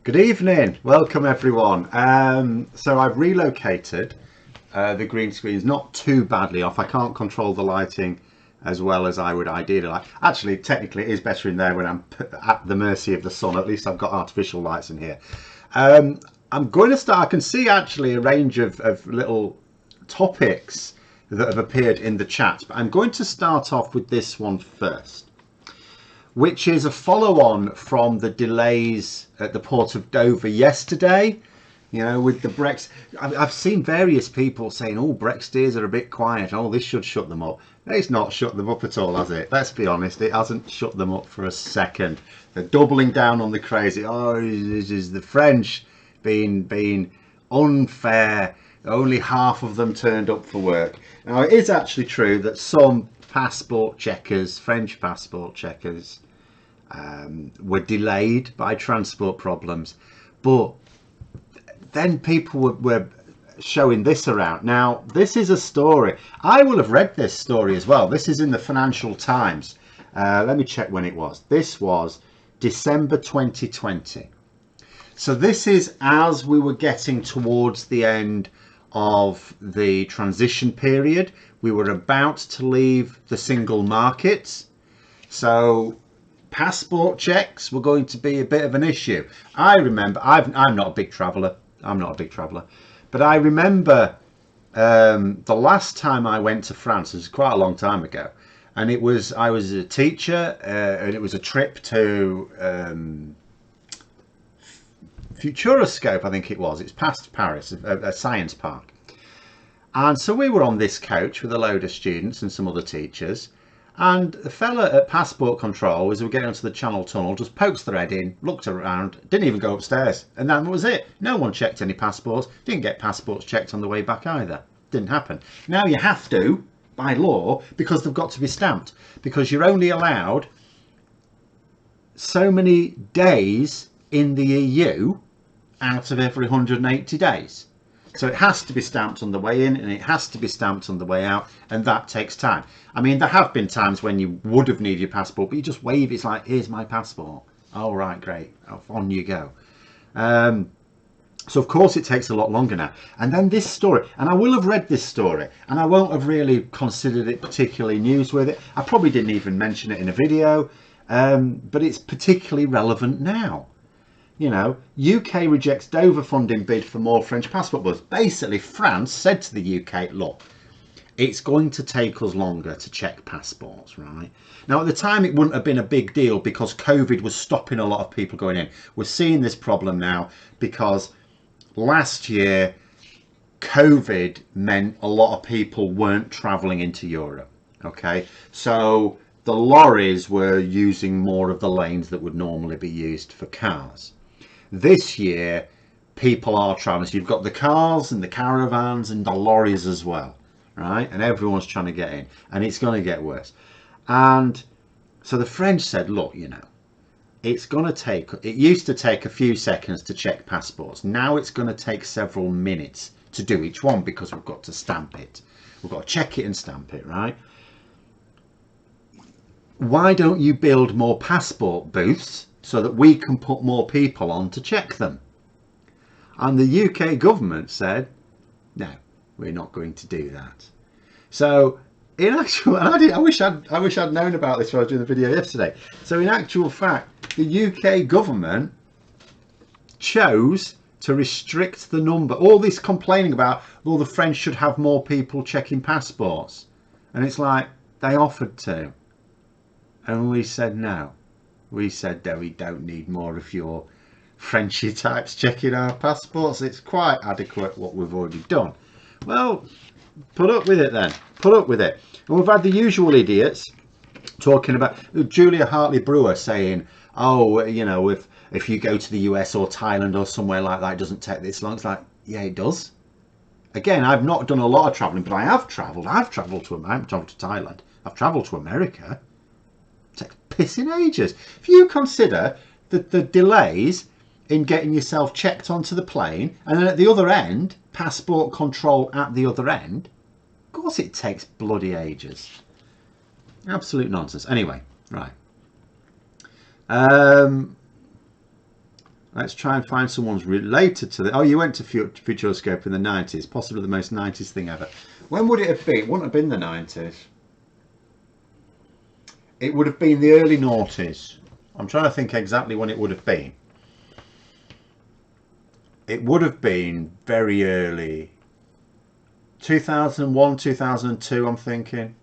Good evening, welcome everyone. So I've relocated. The green screen's not too badly off. I can't control the lighting as well as I would ideally like. Actually, technically it is better in there when I'm at the mercy of the sun. At least I've got artificial lights in here. I'm going to start, I can see actually a range of little topics that have appeared in the chat, but I'm going to start off with this one first, which is a follow-on from the delays at the port of Dover yesterday. You know, with the Brexit, I've seen various people saying, oh, Brexiteers are a bit quiet, oh, this should shut them up. It's not shut them up at all, has it? Let's be honest, it hasn't shut them up for a second. They're doubling down on the crazy, oh, this is the French being unfair, only half of them turned up for work. Now, it is actually true that some passport checkers, French passport checkers, were delayed by transport problems, but then people were showing this around. Now, this is a story. I will have read this story as well. This is in the Financial Times. Let me check when it was. This was December 2020. So this is as we were getting towards the end of the transition period. We were about to leave the single markets. So passport checks were going to be a bit of an issue. I remember, I'm not a big traveller. But I remember the last time I went to France, it was quite a long time ago, and I was a teacher, and it was a trip to Futuroscope, I think it was. It's past Paris, a science park. And so we were on this coach with a load of students and some other teachers. And the fella at passport control, as we were getting onto the Channel Tunnel, just pokes their head in, looked around, didn't even go upstairs. And that was it. No one checked any passports. Didn't get passports checked on the way back either. Didn't happen. Now you have to, by law, because they've got to be stamped. Because you're only allowed so many days in the EU out of every 180 days. So it has to be stamped on the way in and it has to be stamped on the way out, and that takes time. I mean, there have been times when you would have needed your passport, but you just wave, it's like, here's my passport. Oh, right, great, off on you go. So of course it takes a lot longer now. And then this story, and I will have read this story, and I won't have really considered it particularly newsworthy. I probably didn't even mention it in a video, but it's particularly relevant now. You know, UK rejects Dover funding bid for more French passport bus. Basically, France said to the UK, look, it's going to take us longer to check passports, right? Now, at the time, it wouldn't have been a big deal because COVID was stopping a lot of people going in. We're seeing this problem now because last year, COVID meant a lot of people weren't travelling into Europe, okay? So the lorries were using more of the lanes that would normally be used for cars. This year, people are travelling. So you've got the cars and the caravans and the lorries as well, right? And everyone's trying to get in, and it's going to get worse. And so the French said, look, you know, it's going to take, it used to take a few seconds to check passports. Now it's going to take several minutes to do each one because we've got to stamp it. We've got to check it and stamp it, right? Why don't you build more passport booths so that we can put more people on to check them? And the UK government said, no, we're not going to do that. So in actual, and I wish I'd known about this when I was doing the video yesterday. So in actual fact, the UK government chose to restrict the number. All this complaining about, well, the French should have more people checking passports. And it's like, they offered to. And we said no. We said that we don't need more of your Frenchy types checking our passports. It's quite adequate what we've already done. Well, put up with it then. Put up with it. And we've had the usual idiots talking about Julia Hartley Brewer saying, oh, you know, if you go to the US or Thailand or somewhere like that, it doesn't take this long. It's like, yeah, it does. Again, I've not done a lot of travelling, but I have travelled. I haven't travelled to Thailand. I've travelled to America. It takes pissing ages. If you consider the delays in getting yourself checked onto the plane, and then at the other end, passport control at the other end, of course it takes bloody ages. Absolute nonsense. Anyway, right. Let's try and find someone's related to the. Oh, you went to Futuroscope in the 90s, possibly the most 90s thing ever. When would it have been? It wouldn't have been the 90s. It would have been the early noughties. I'm trying to think exactly when it would have been. It would have been very early. 2001, 2002, I'm thinking.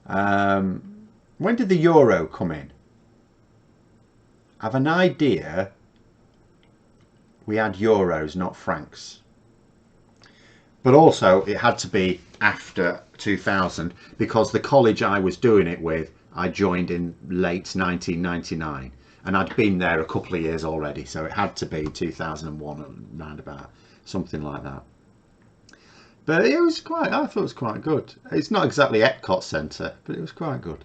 When did the euro come in? I have an idea we had euros, not francs. But also it had to be after 2000 because the college I was doing it with, I joined in late 1999 and I'd been there a couple of years already. So it had to be 2001 round about, something like that. But it was I thought it was quite good. It's not exactly Epcot Centre, but it was quite good.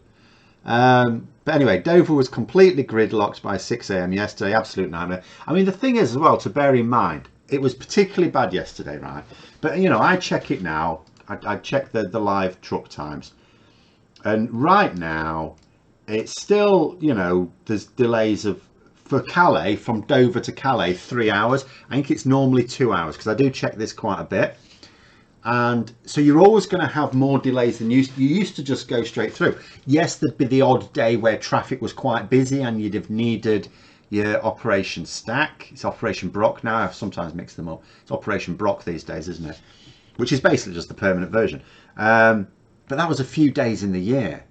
But anyway, Dover was completely gridlocked by 6 a.m. yesterday. Absolute nightmare. I mean, the thing is as well to bear in mind, it was particularly bad yesterday, right? But you know, I check it now. I check the live truck times, and right now it's still, you know, there's delays of for Calais, from Dover to Calais, 3 hours. I think it's normally 2 hours because I do check this quite a bit. And so you're always going to have more delays than you used to just go straight through. Yes, there'd be the odd day where traffic was quite busy and you'd have needed your Operation Stack. It's Operation Brock now. I've sometimes mixed them up. It's Operation Brock these days, isn't it? Which is basically just the permanent version. But that was a few days in the year.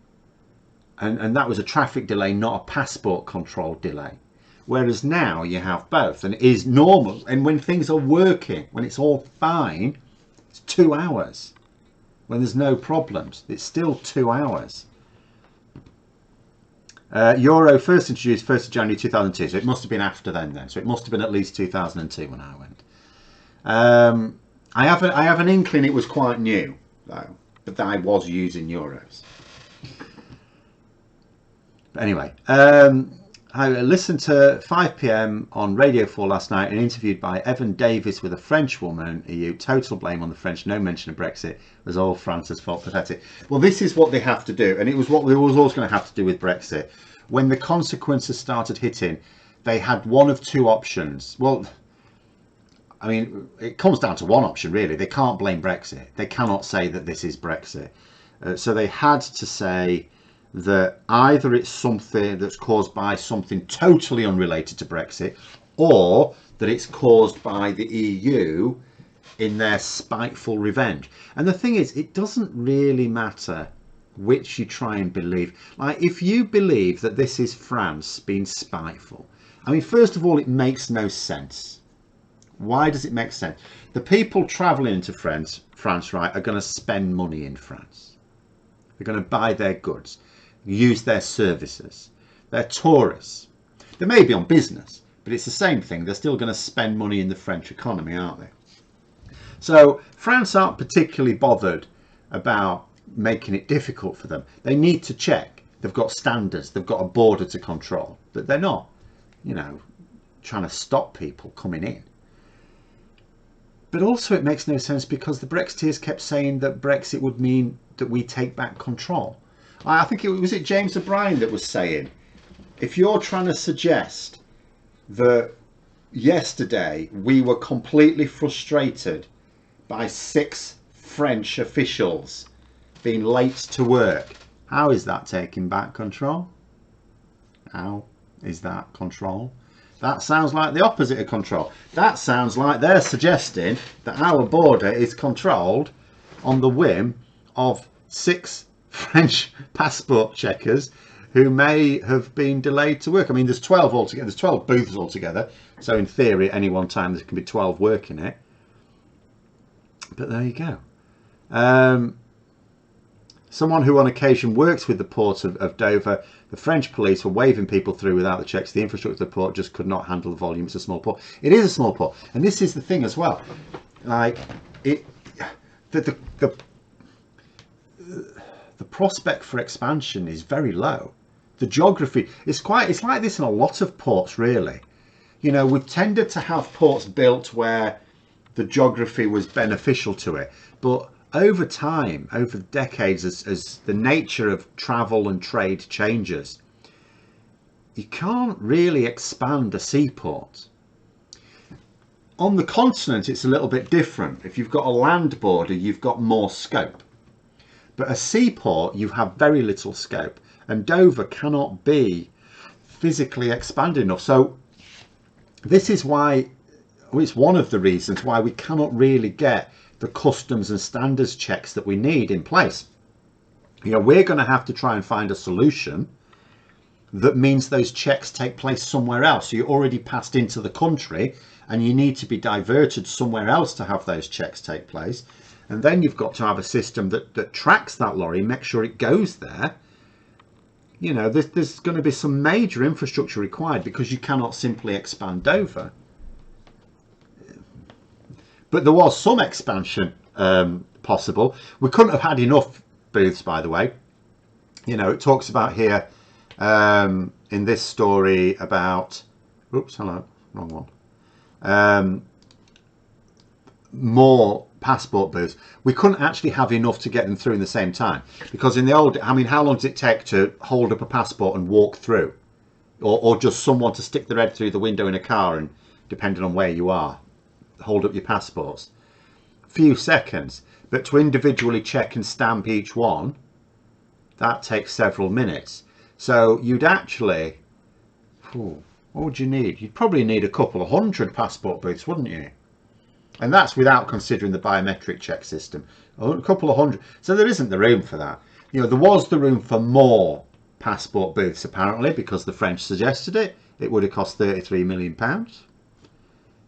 And that was a traffic delay, not a passport control delay. Whereas now you have both, and it is normal. And when things are working, when it's all fine, 2 hours. When there's no problems, it's still 2 hours. Euro first introduced 1st of January 2002, so it must have been after then. So it must have been at least 2002 when I went. I have an inkling it was quite new though, but that I was using euros. But anyway, I listened to 5 p.m. on Radio 4 last night and interviewed by Evan Davis with a French woman. EU total blame on the French, no mention of Brexit. It was all France's fault. Pathetic. Well, this is what they have to do, and it was what we was always going to have to do with Brexit. When the consequences started hitting, they had one of two options. Well, I mean, it comes down to one option really. They can't blame Brexit. They cannot say that this is Brexit. So they had to say that either it's something that's caused by something totally unrelated to Brexit, or that it's caused by the EU in their spiteful revenge. And the thing is, it doesn't really matter which you try and believe. Like, if you believe that this is France being spiteful, I mean, first of all, it makes no sense. Why does it make sense? The people travelling into France, right, are going to spend money in France. They're going to buy their goods, use their services. They're tourists. They may be on business, but it's the same thing. They're still going to spend money in the French economy, aren't they? So France aren't particularly bothered about making it difficult for them. They need to check. They've got standards. They've got a border to control. But they're not, you know, trying to stop people coming in. But also it makes no sense because the Brexiteers kept saying that Brexit would mean that we take back control. I think it was James O'Brien that was saying, if you're trying to suggest that yesterday we were completely frustrated by 6 French officials being late to work, how is that taking back control? How is that control? That sounds like the opposite of control. That sounds like they're suggesting that our border is controlled on the whim of 6 French passport checkers who may have been delayed to work. I mean, there's 12 altogether. There's 12 booths altogether. So in theory, at any one time, there can be 12 working it. But there you go. Someone who on occasion works with the port of Dover, the French police were waving people through without the checks. The infrastructure of the port just could not handle the volume. It's a small port. It is a small port. And this is the thing as well. Like, the prospect for expansion is very low. The geography is it's like this in a lot of ports, really. You know, we've tended to have ports built where the geography was beneficial to it, but over time, over decades, as the nature of travel and trade changes, you can't really expand a seaport. On the continent, it's a little bit different. If you've got a land border, you've got more scope. But a seaport, you have very little scope. And Dover cannot be physically expanded enough. So this is why, well, it's one of the reasons why we cannot really get the customs and standards checks that we need in place. You know, we're going to have to try and find a solution that means those checks take place somewhere else. So you're already passed into the country and you need to be diverted somewhere else to have those checks take place. And then you've got to have a system that tracks that lorry, make sure it goes there. You know, there's going to be some major infrastructure required because you cannot simply expand Dover. But there was some expansion possible. We couldn't have had enough booths, by the way. You know, it talks about here in this story about, oops, hello, wrong one. More passport booths. We couldn't actually have enough to get them through in the same time, because in the old, I mean, how long does it take to hold up a passport and walk through, or just someone to stick their head through the window in a car and, depending on where you are, hold up your passports? A few seconds. But to individually check and stamp each one, that takes several minutes. So you'd actually, what would you need? You'd probably need a couple of hundred passport booths, wouldn't you? And that's without considering the biometric check system. A couple of hundred. So there isn't the room for that. You know, there was the room for more passport booths, apparently, because the French suggested it. It would have cost £33 million,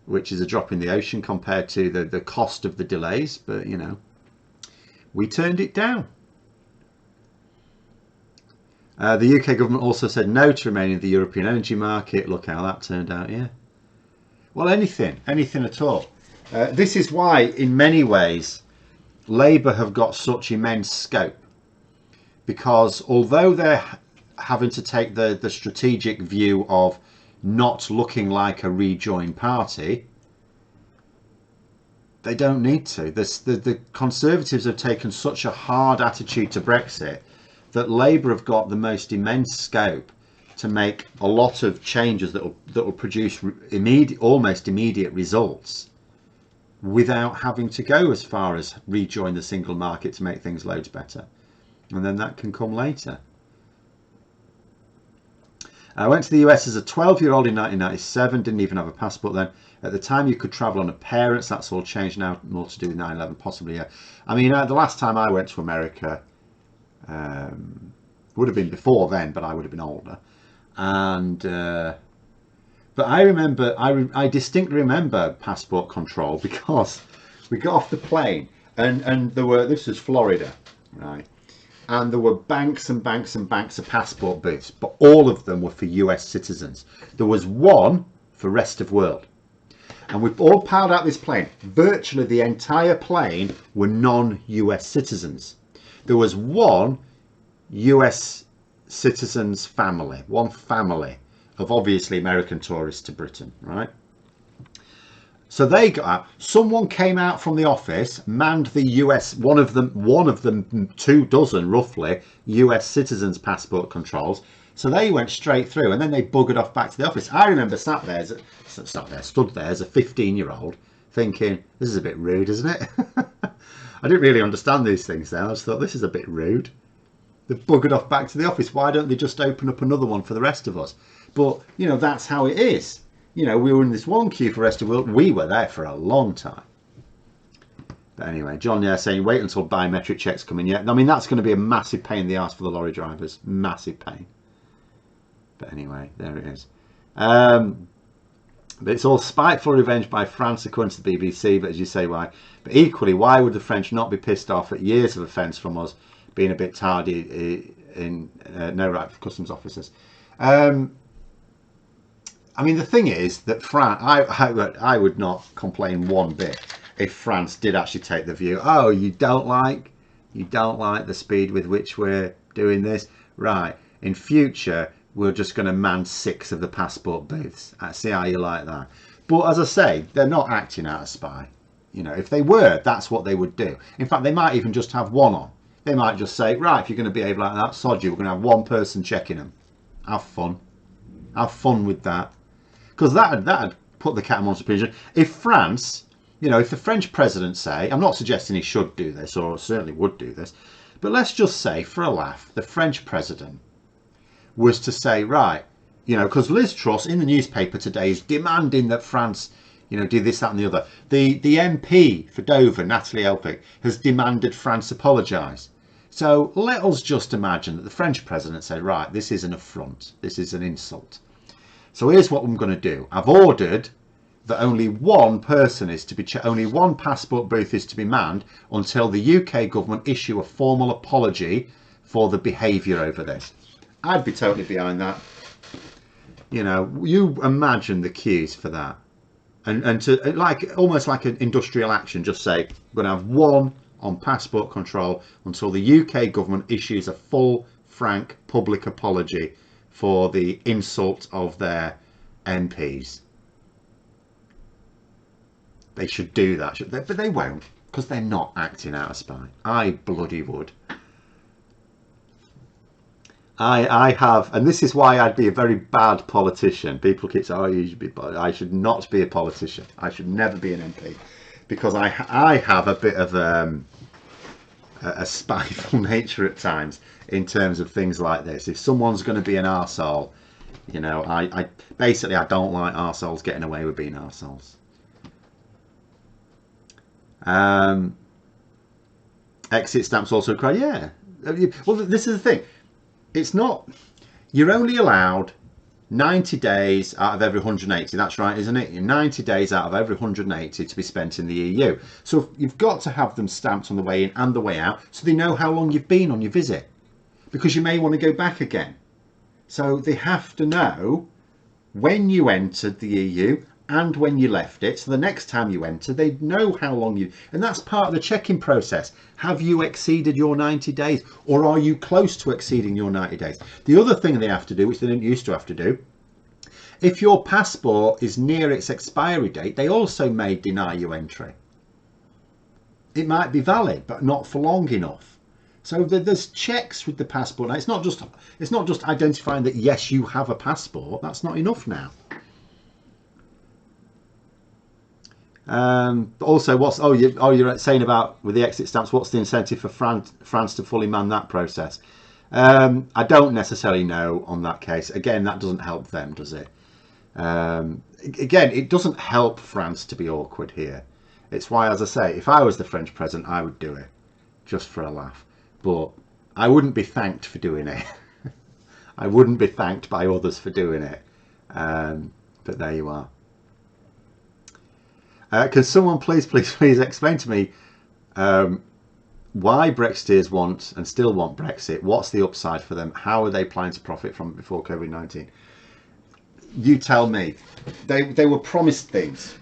which is a drop in the ocean compared to the cost of the delays. But, you know, we turned it down. The UK government also said no to remaining in the European energy market. Look how that turned out, yeah. Well, anything at all. This is why, in many ways, Labour have got such immense scope. Because although they're having to take the strategic view of not looking like a rejoined party, they don't need to. The Conservatives have taken such a hard attitude to Brexit that Labour have got the most immense scope to make a lot of changes that will produce almost immediate results without having to go as far as rejoin the single market to make things loads better. And then that can come later. I went to the US as a 12-year-old in 1997, didn't even have a passport then. At the time you could travel on a parents, that's all changed now, more to do with 9/11 possibly, yeah. I mean, the last time I went to America would have been before then, but I would have been older. And but I remember, I distinctly remember passport control, because we got off the plane and there were, this was Florida, right? And there were banks and banks and banks of passport booths, but all of them were for US citizens. There was one for rest of world. And we all piled out this plane. Virtually the entire plane were non-US citizens. There was one US citizens family, one family of obviously American tourists to Britain, right? So they got out. Someone came out from the office, manned the US, one of them 24 roughly US citizens passport controls. So they went straight through, and then they buggered off back to the office. I remember stood there as a 15-year-old thinking, this is a bit rude, isn't it? I didn't really understand these things then. I just thought, this is a bit rude. They've buggered off back to the office. Why don't they just open up another one for the rest of us? But, you know, that's how it is. You know, we were in this one queue for rest of the world. We were there for a long time. But anyway, John there saying, wait until biometric checks come in. Yeah, I mean, that's going to be a massive pain in the arse for the lorry drivers. Massive pain. But anyway, there it is. But it's all spiteful revenge by France, according to the BBC. But as you say, why? But equally, why would the French not be pissed off at years of offence from us being a bit tardy in no right for customs officers? I mean, the thing is that France, I would not complain one bit if France did actually take the view, oh, you don't like the speed with which we're doing this, right? In future, we're just going to man 6 of the passport booths. I see how you like that. But as I say, they're not acting out of spite. You know, if they were, that's what they would do. In fact, they might even just have one on. They might just say, right, if you're going to behave like that, sod you, we're going to have one person checking them. Have fun. Have fun with that. Because that'd put the cat amongst the pigeons. If France, if the French president say, I'm not suggesting he should do this or certainly would do this, but let's just say for a laugh, the French president was to say, right, because Liz Truss in the newspaper today is demanding that France, do this, that and the other. The MP for Dover, Natalie Elphicke, has demanded France apologise. So let us just imagine that the French president said, right, this is an affront, this is an insult. So here's what I'm going to do. I've ordered that only one person is to be only one passport booth is to be manned until the UK government issue a formal apology for the behaviour over this. I'd be totally behind that. You imagine the queues for that, and to almost like an industrial action, just say we're going to have one on passport control until the UK government issues a full, frank, public apology for the insult of their MPs. They should do that, should they? But they won't, because they're not acting out of spite. I bloody would. I have, and this is why I'd be a very bad politician. People keep saying, oh, you should be, I should not be a politician. I should never be an MP, because I have a bit of a spiteful nature at times in terms of things like this. If someone's going to be an arsehole, I basically I don't like arseholes getting away with being arseholes. Exit stamps also cry, yeah. Well, this is the thing. It's not, you're only allowed 90 days out of every 180. That's right, isn't it? 90 days out of every 180 to be spent in the EU. So you've got to have them stamped on the way in and the way out, so they know how long you've been on your visit, because you may want to go back again. So they have to know when you entered the EU and when you left it, so the next time you enter, they know how long you, and that's part of the check-in process. Have you exceeded your 90 days, or are you close to exceeding your 90 days? The other thing they have to do, which they didn't used to have to do, if your passport is near its expiry date, they also may deny you entry. It might be valid, but not for long enough. So there's checks with the passport. Now, it's not just identifying that yes, you have a passport. That's not enough now. Also, you're saying about with the exit stamps, what's the incentive for France to fully man that process? I don't necessarily know on that case. Again, that doesn't help them, does it? Again, it doesn't help France to be awkward here. It's why, as I say, if I was the French president, I would do it just for a laugh, but I wouldn't be thanked for doing it. I wouldn't be thanked by others for doing it. But there you are. Can someone please explain to me why Brexiteers want and still want Brexit? What's the upside for them? How are they planning to profit from it before COVID-19? You tell me. They were promised things.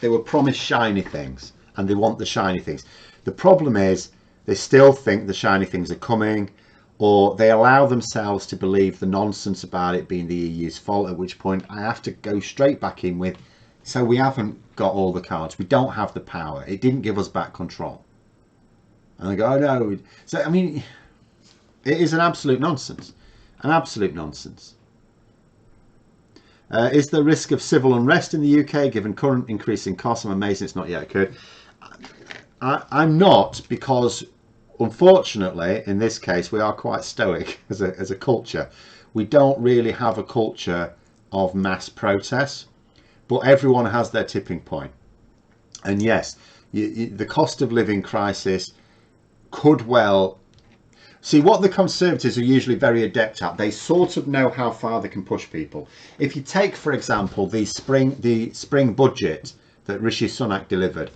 They were promised shiny things, and they want the shiny things. The problem is they still think the shiny things are coming, or they allow themselves to believe the nonsense about it being the EU's fault, at which point I have to go straight back in with, so we haven't got all the cards. We don't have the power. It didn't give us back control. And they go, oh no. So, I mean, it is an absolute nonsense. An absolute nonsense. Is there risk of civil unrest in the UK given current increase in costs? I'm amazed it's not yet occurred. I'm not, because unfortunately, in this case, we are quite stoic as a culture. We don't really have a culture of mass protests. But everyone has their tipping point. And yes, the cost of living crisis could well... See, what the Conservatives are usually very adept at, they sort of know how far they can push people. If you take, for example, the spring budget that Rishi Sunak delivered,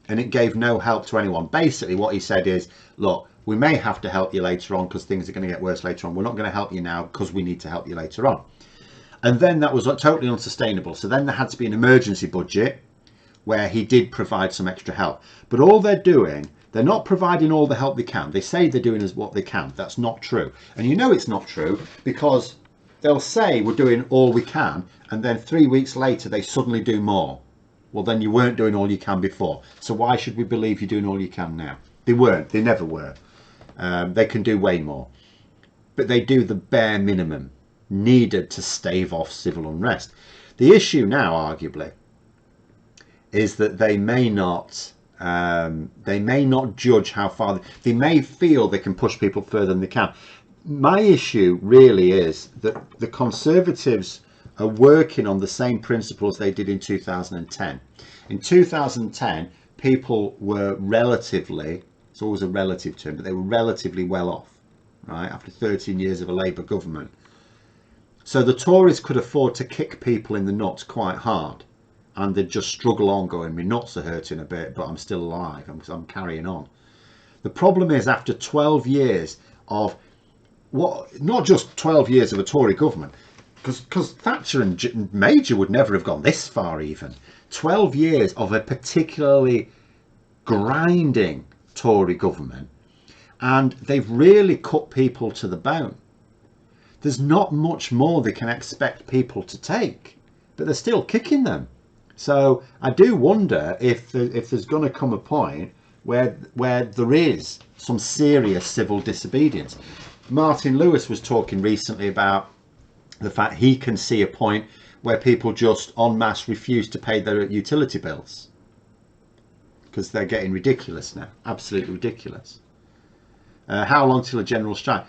and it gave no help to anyone. Basically, what he said is, look, we may have to help you later on because things are going to get worse later on. We're not going to help you now because we need to help you later on. And then that was totally unsustainable. So then there had to be an emergency budget where he did provide some extra help. But all they're doing, they're not providing all the help they can. They say they're doing what they can. That's not true. And you know it's not true because they'll say we're doing all we can, and then 3 weeks later they suddenly do more. Well, then you weren't doing all you can before. So why should we believe you're doing all you can now? They weren't. They never were. They can do way more. But they do the bare minimum. needed to stave off civil unrest. The issue now, arguably, is that they may not judge how far they may feel they can push people further than they can. My issue really is that the Conservatives are working on the same principles they did in 2010. In 2010, people were relatively, it's always a relative term, but they were relatively well off, right, after 13 years of a Labour government. So the Tories could afford to kick people in the nuts quite hard, and they'd just struggle on going, my nuts are hurting a bit, but I'm still alive, I'm carrying on. The problem is, after 12 years of, not just 12 years of a Tory government, because Thatcher and Major would never have gone this far even. 12 years of a particularly grinding Tory government, and they've really cut people to the bone. There's not much more they can expect people to take, but they're still kicking them. So I do wonder if there's going to come a point where there is some serious civil disobedience. Martin Lewis was talking recently about the fact he can see a point where people just en masse refuse to pay their utility bills because they're getting ridiculous now, absolutely ridiculous. How long till a general strike?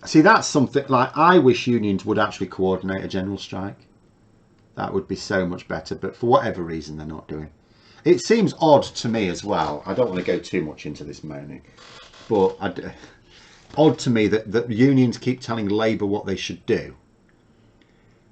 See, that's something like, I wish unions would actually coordinate a general strike. That would be so much better, but for whatever reason they're not doing. It seems odd to me as well. I don't want to go too much into this moaning, but odd to me that unions keep telling Labour what they should do.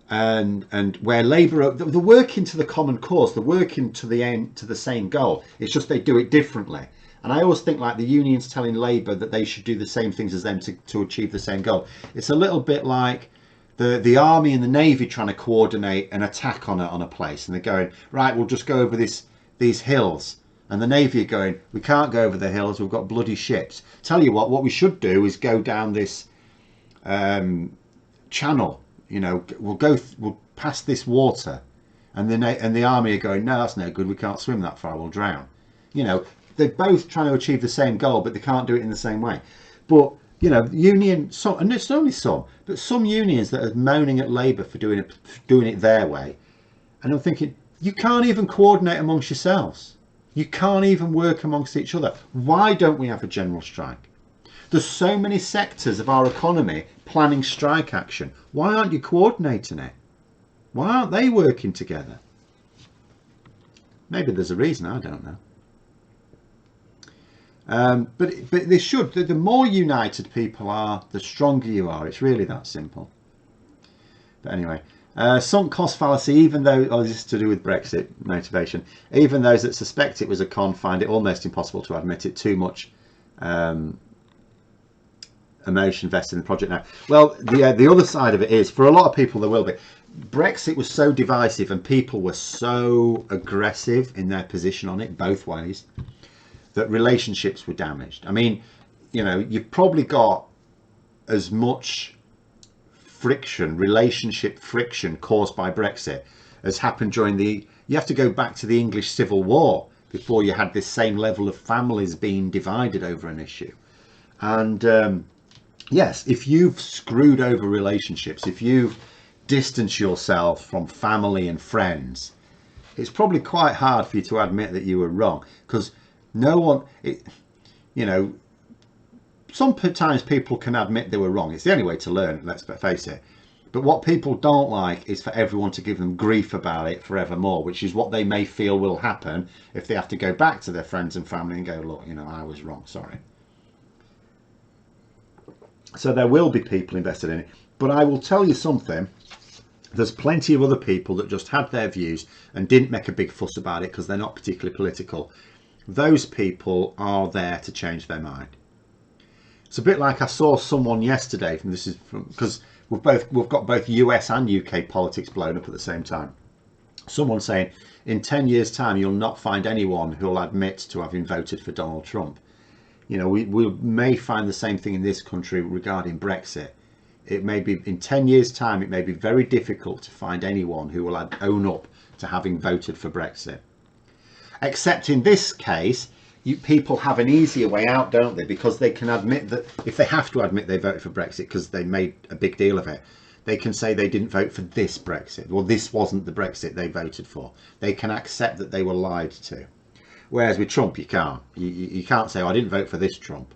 And where Labour, they're working to the common cause, they're working to the end, to the same goal. It's just they do it differently. And I always think like the unions telling Labour that they should do the same things as them to achieve the same goal. It's a little bit like the army and the navy trying to coordinate an attack on a place, and they're going, right, we'll just go over these hills, and the navy are going, we can't go over the hills, we've got bloody ships. Tell you what we should do is go down this channel, you know, we'll pass this water, and the army are going, no, that's no good, we can't swim that far, we'll drown. You know, they're both trying to achieve the same goal, but they can't do it in the same way. But you know, and it's only some, but some unions that are moaning at Labour for doing it their way, and I'm thinking, you can't even coordinate amongst yourselves. You can't even work amongst each other. Why don't we have a general strike? There's so many sectors of our economy planning strike action. Why aren't you coordinating it? Why aren't they working together? Maybe there's a reason, I don't know. But they should. The more united people are, the stronger you are. It's really that simple. But anyway, sunk cost fallacy, even though, this is to do with Brexit motivation, even those that suspect it was a con find it almost impossible to admit it. Too much emotion invested in the project now. Well, the other side of it is, for a lot of people there will be. Brexit was so divisive and people were so aggressive in their position on it both ways, that relationships were damaged. I mean, you know, you've probably got as much friction, relationship friction caused by Brexit as happened during you have to go back to the English Civil War before you had this same level of families being divided over an issue. And yes, if you've screwed over relationships, if you've distanced yourself from family and friends, it's probably quite hard for you to admit that you were wrong, because no one, you know, sometimes people can admit they were wrong. It's the only way to learn, let's face it. But what people don't like is for everyone to give them grief about it forevermore, which is what they may feel will happen if they have to go back to their friends and family and go, look, you know, I was wrong, sorry. So there will be people invested in it. But I will tell you something. There's plenty of other people that just had their views and didn't make a big fuss about it because they're not particularly political. Those people are there to change their mind. It's a bit like I saw someone yesterday, because we've got both US and UK politics blown up at the same time. Someone saying, in 10 years' time, you'll not find anyone who'll admit to having voted for Donald Trump. You know, we may find the same thing in this country regarding Brexit. It may be in 10 years' time, it may be very difficult to find anyone who will own up to having voted for Brexit. Except in this case, people have an easier way out, don't they? Because they can admit that, if they have to admit they voted for Brexit because they made a big deal of it, They can say they didn't vote for this Brexit. Well, this wasn't the Brexit they voted for. They can accept that they were lied to. Whereas with Trump, you can't. You can't say, oh, I didn't vote for this Trump.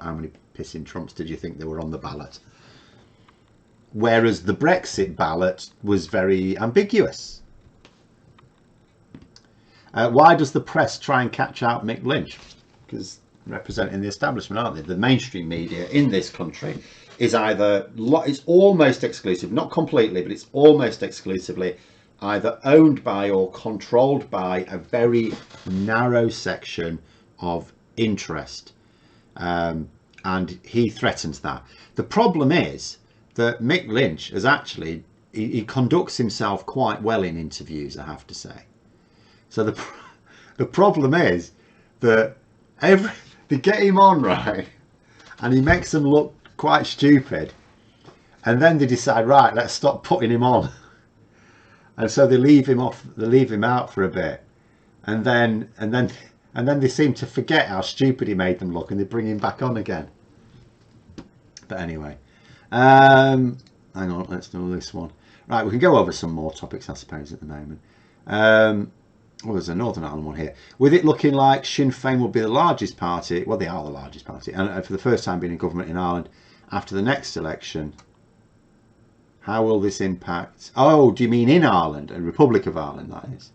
How many pissing Trumps did you think there were on the ballot? Whereas the Brexit ballot was very ambiguous. Why does the press try and catch out Mick Lynch? Because representing the establishment, aren't they? The mainstream media in this country is either, it's almost exclusive, not completely, but it's almost exclusively either owned by or controlled by a very narrow section of interest. And he threatens that. The problem is that Mick Lynch has actually, he conducts himself quite well in interviews, I have to say. So the problem is that they get him on, right, and he makes them look quite stupid, and then they decide, right, let's stop putting him on, and so they leave him out for a bit, and then they seem to forget how stupid he made them look, and they bring him back on again. But anyway, hang on, let's do this one. Right, we can go over some more topics, I suppose, at the moment. Well, there's a Northern Ireland one here. With it looking like Sinn Féin will be the largest party, well, they are the largest party, and for the first time being in government in Ireland after the next election, how will this impact? Oh, do you mean in Ireland, a Republic of Ireland, that is?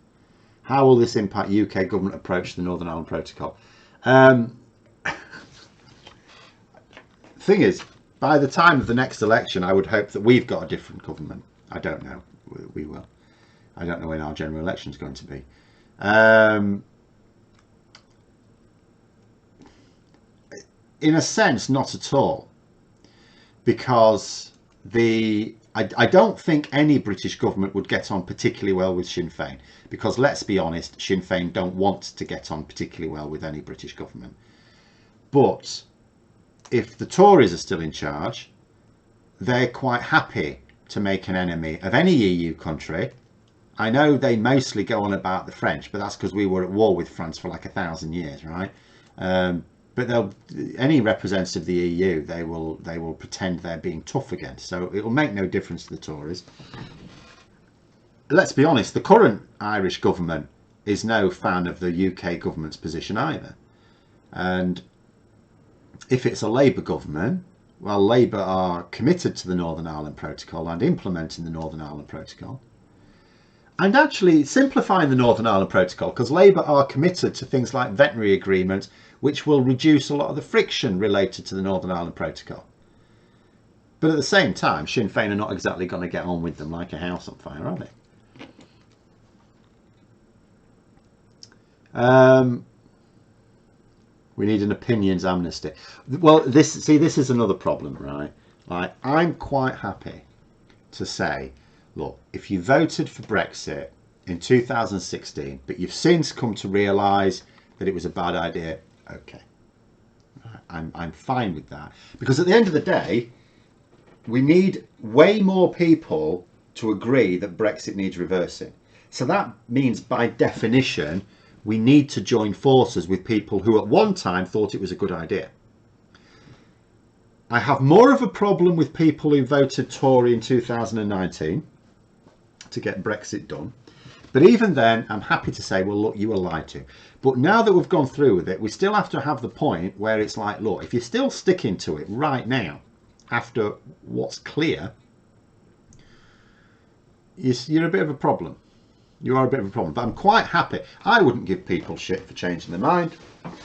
How will this impact UK government approach to the Northern Ireland Protocol? Thing is, by the time of the next election, I would hope that we've got a different government. I don't know. We will. I don't know when our general election is going to be. In a sense, not at all, because I don't think any British government would get on particularly well with Sinn Féin, because let's be honest, Sinn Féin don't want to get on particularly well with any British government. But if the Tories are still in charge, they're quite happy to make an enemy of any EU country. I know they mostly go on about the French, but that's because we were at war with France for like 1,000 years, right? But any representative of the EU, they will pretend they're being tough against. So it will make no difference to the Tories. Let's be honest, the current Irish government is no fan of the UK government's position either. And if it's a Labour government, well, Labour are committed to the Northern Ireland Protocol and implementing the Northern Ireland Protocol. And actually simplifying the Northern Ireland Protocol, because Labour are committed to things like veterinary agreements, which will reduce a lot of the friction related to the Northern Ireland Protocol. But at the same time, Sinn Féin are not exactly going to get on with them like a house on fire, are they? We need an opinions amnesty. Well, this is another problem, right? Like, I'm quite happy to say, look, if you voted for Brexit in 2016, but you've since come to realise that it was a bad idea, okay. I'm fine with that. Because at the end of the day, we need way more people to agree that Brexit needs reversing. So that means, by definition, we need to join forces with people who at one time thought it was a good idea. I have more of a problem with people who voted Tory in 2019 to get Brexit done. But even then, I'm happy to say, well, look, you were lied to. But now that we've gone through with it, we still have to have the point where it's like, look, if you're still sticking to it right now, after what's clear, you're a bit of a problem. You are a bit of a problem. But I'm quite happy. I wouldn't give people shit for changing their mind.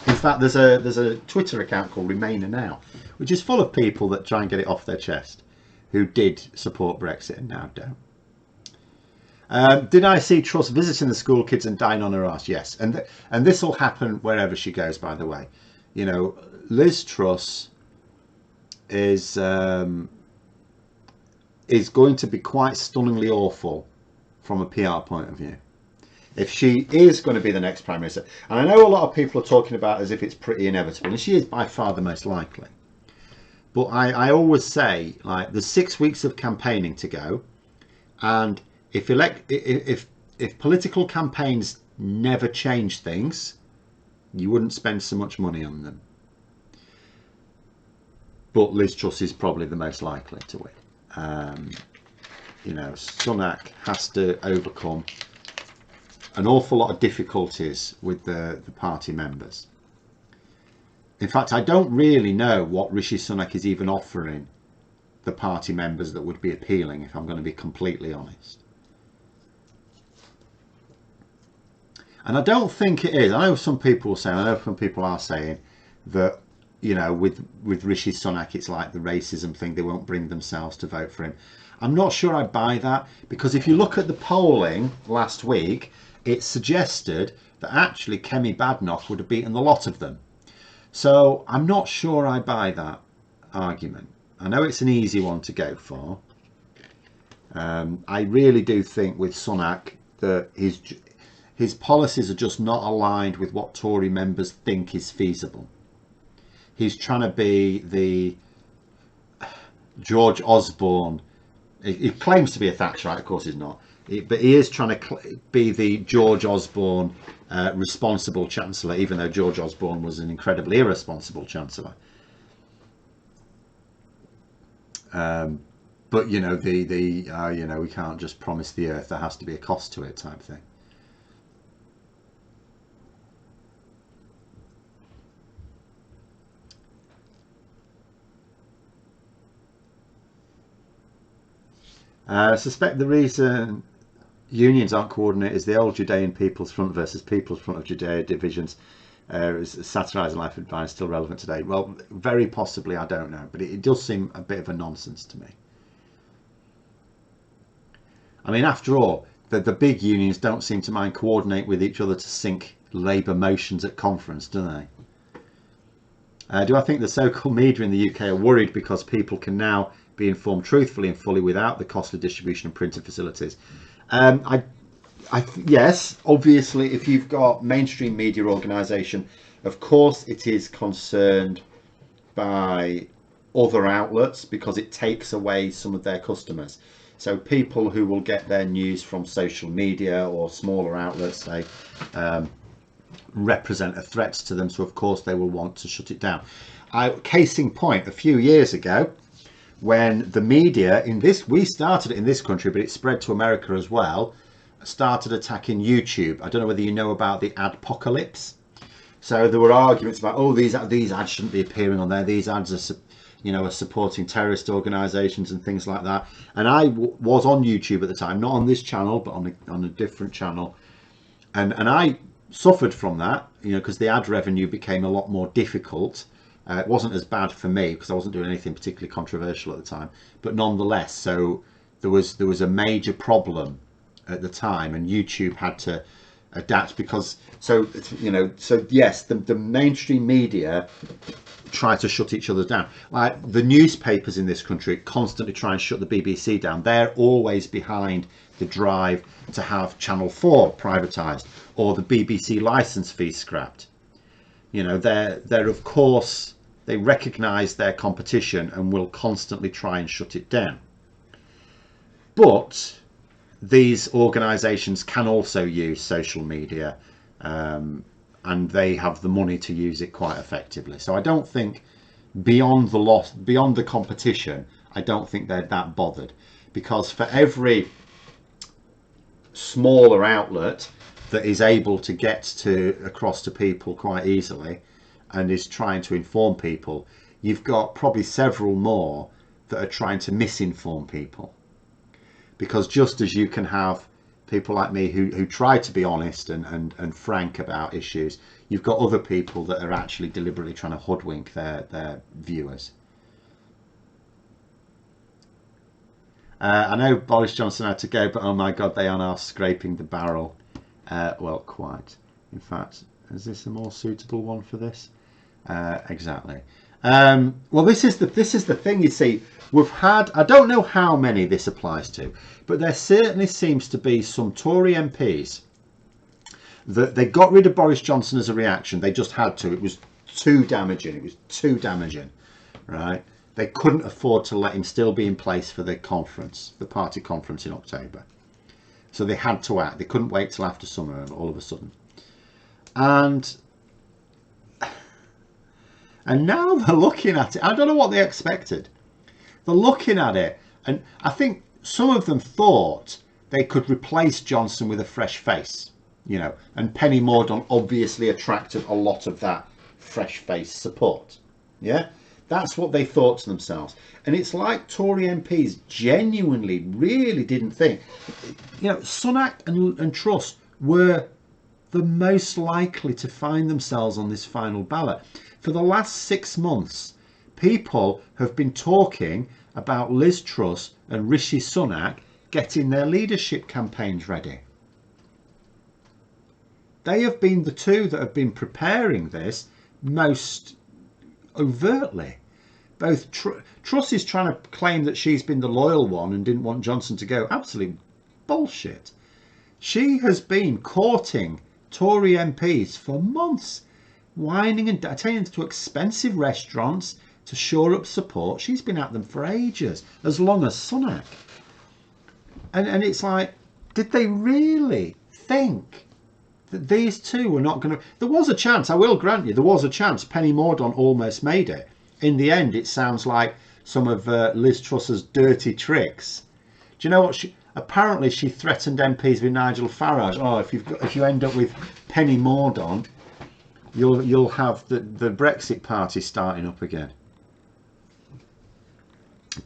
In fact, there's a Twitter account called Remainer Now, which is full of people that try and get it off their chest, who did support Brexit and now don't. Did I see Truss visiting the school kids and dying on her arse? Yes, and this will happen wherever she goes. By the way, you know, Liz Truss is going to be quite stunningly awful from a PR point of view if she is going to be the next Prime Minister. And I know a lot of people are talking about it as if it's pretty inevitable, and she is by far the most likely. But I always say, like, there's 6 weeks of campaigning to go, and if political campaigns never change things, you wouldn't spend so much money on them. But Liz Truss is probably the most likely to win. You know, Sunak has to overcome an awful lot of difficulties with the party members. In fact, I don't really know what Rishi Sunak is even offering the party members that would be appealing, if I'm going to be completely honest. And I don't think it is. I know some people are saying, I know some people are saying that, you know, with Rishi Sunak, it's like the racism thing, they won't bring themselves to vote for him. I'm not sure I buy that, because if you look at the polling last week, it suggested that actually Kemi Badenoch would have beaten the lot of them. So I'm not sure I buy that argument. I know it's an easy one to go for. I really do think with Sunak that his policies are just not aligned with what Tory members think is feasible. He's trying to be the George Osborne. He claims to be a Thatcherite, of course he's not. But he is trying to be the George Osborne responsible Chancellor, even though George Osborne was an incredibly irresponsible Chancellor. But you know, you know, we can't just promise the earth, there has to be a cost to it type thing. I suspect the reason unions aren't coordinated is the old Judean People's Front versus People's Front of Judea divisions. Satirising life advice still relevant today? Well, very possibly, I don't know, but it does seem a bit of a nonsense to me. I mean, after all, the big unions don't seem to mind coordinate with each other to sink Labour motions at conference, do they? Do I think the so-called media in the UK are worried because people can now be informed truthfully and fully without the costly distribution and printing facilities? Yes, obviously, if you've got mainstream media organisation, of course it is concerned by other outlets because it takes away some of their customers. So people who will get their news from social media or smaller outlets, they represent a threat to them, so of course they will want to shut it down. Case in point, a few years ago, when the media in this, we started it in this country, but it spread to America as well, started attacking YouTube. I don't know whether you know about the adpocalypse. So there were arguments about, oh, these ads shouldn't be appearing on there. These ads are, you know, are supporting terrorist organisations and things like that. And I was on YouTube at the time, not on this channel, but on a different channel. And I suffered from that, you know, because the ad revenue became a lot more difficult. It wasn't as bad for me because I wasn't doing anything particularly controversial at the time, but nonetheless, so there was a major problem at the time, and YouTube had to adapt because, so you know, so yes, the mainstream media try to shut each other down. Like the newspapers in this country constantly try and shut the BBC down. They're always behind the drive to have Channel 4 privatised or the BBC licence fee scrapped. You know, they're of course, they recognise their competition and will constantly try and shut it down. But these organisations can also use social media, and they have the money to use it quite effectively. So I don't think beyond the competition, I don't think they're that bothered, because for every smaller outlet that is able to get across to people quite easily and is trying to inform people, you've got probably several more that are trying to misinform people. Because just as you can have people like me who try to be honest and frank about issues, you've got other people that are actually deliberately trying to hoodwink their viewers. I know Boris Johnson had to go, but oh my God, they are now scraping the barrel. Well, quite. In fact, is this a more suitable one for this? Exactly. Well, this is the thing. You see, we've had, I don't know how many this applies to, but there certainly seems to be some Tory MPs that they got rid of Boris Johnson as a reaction. They just had to. It was too damaging. It was too damaging, right? They couldn't afford to let him still be in place for the conference, the party conference in October. So they had to act. They couldn't wait till after summer all of a sudden. And now they're looking at it. I don't know what they expected. They're looking at it And I think some of them thought they could replace Johnson with a fresh face, you know, and Penny Mordaunt obviously attracted a lot of that fresh face support. Yeah, that's what they thought to themselves. And it's like Tory MPs genuinely really didn't think, you know, Sunak and Truss were the most likely to find themselves on this final ballot. For the last 6 months, people have been talking about Liz Truss and Rishi Sunak getting their leadership campaigns ready. They have been the two that have been preparing this most overtly. Both Truss is trying to claim that she's been the loyal one and didn't want Johnson to go. Absolute bullshit. She has been courting Tory MPs for months, whining and taking them to expensive restaurants to shore up support. She's been at them for ages, as long as Sunak. And it's like, did they really think that these two were not going to... There was a chance, I will grant you, there was a chance. Penny Mordaunt almost made it. In the end, it sounds like some of Liz Truss's dirty tricks. Do you know what? Apparently she threatened MPs with Nigel Farage. Oh, if you end up with Penny Mordaunt, you'll have the Brexit party starting up again.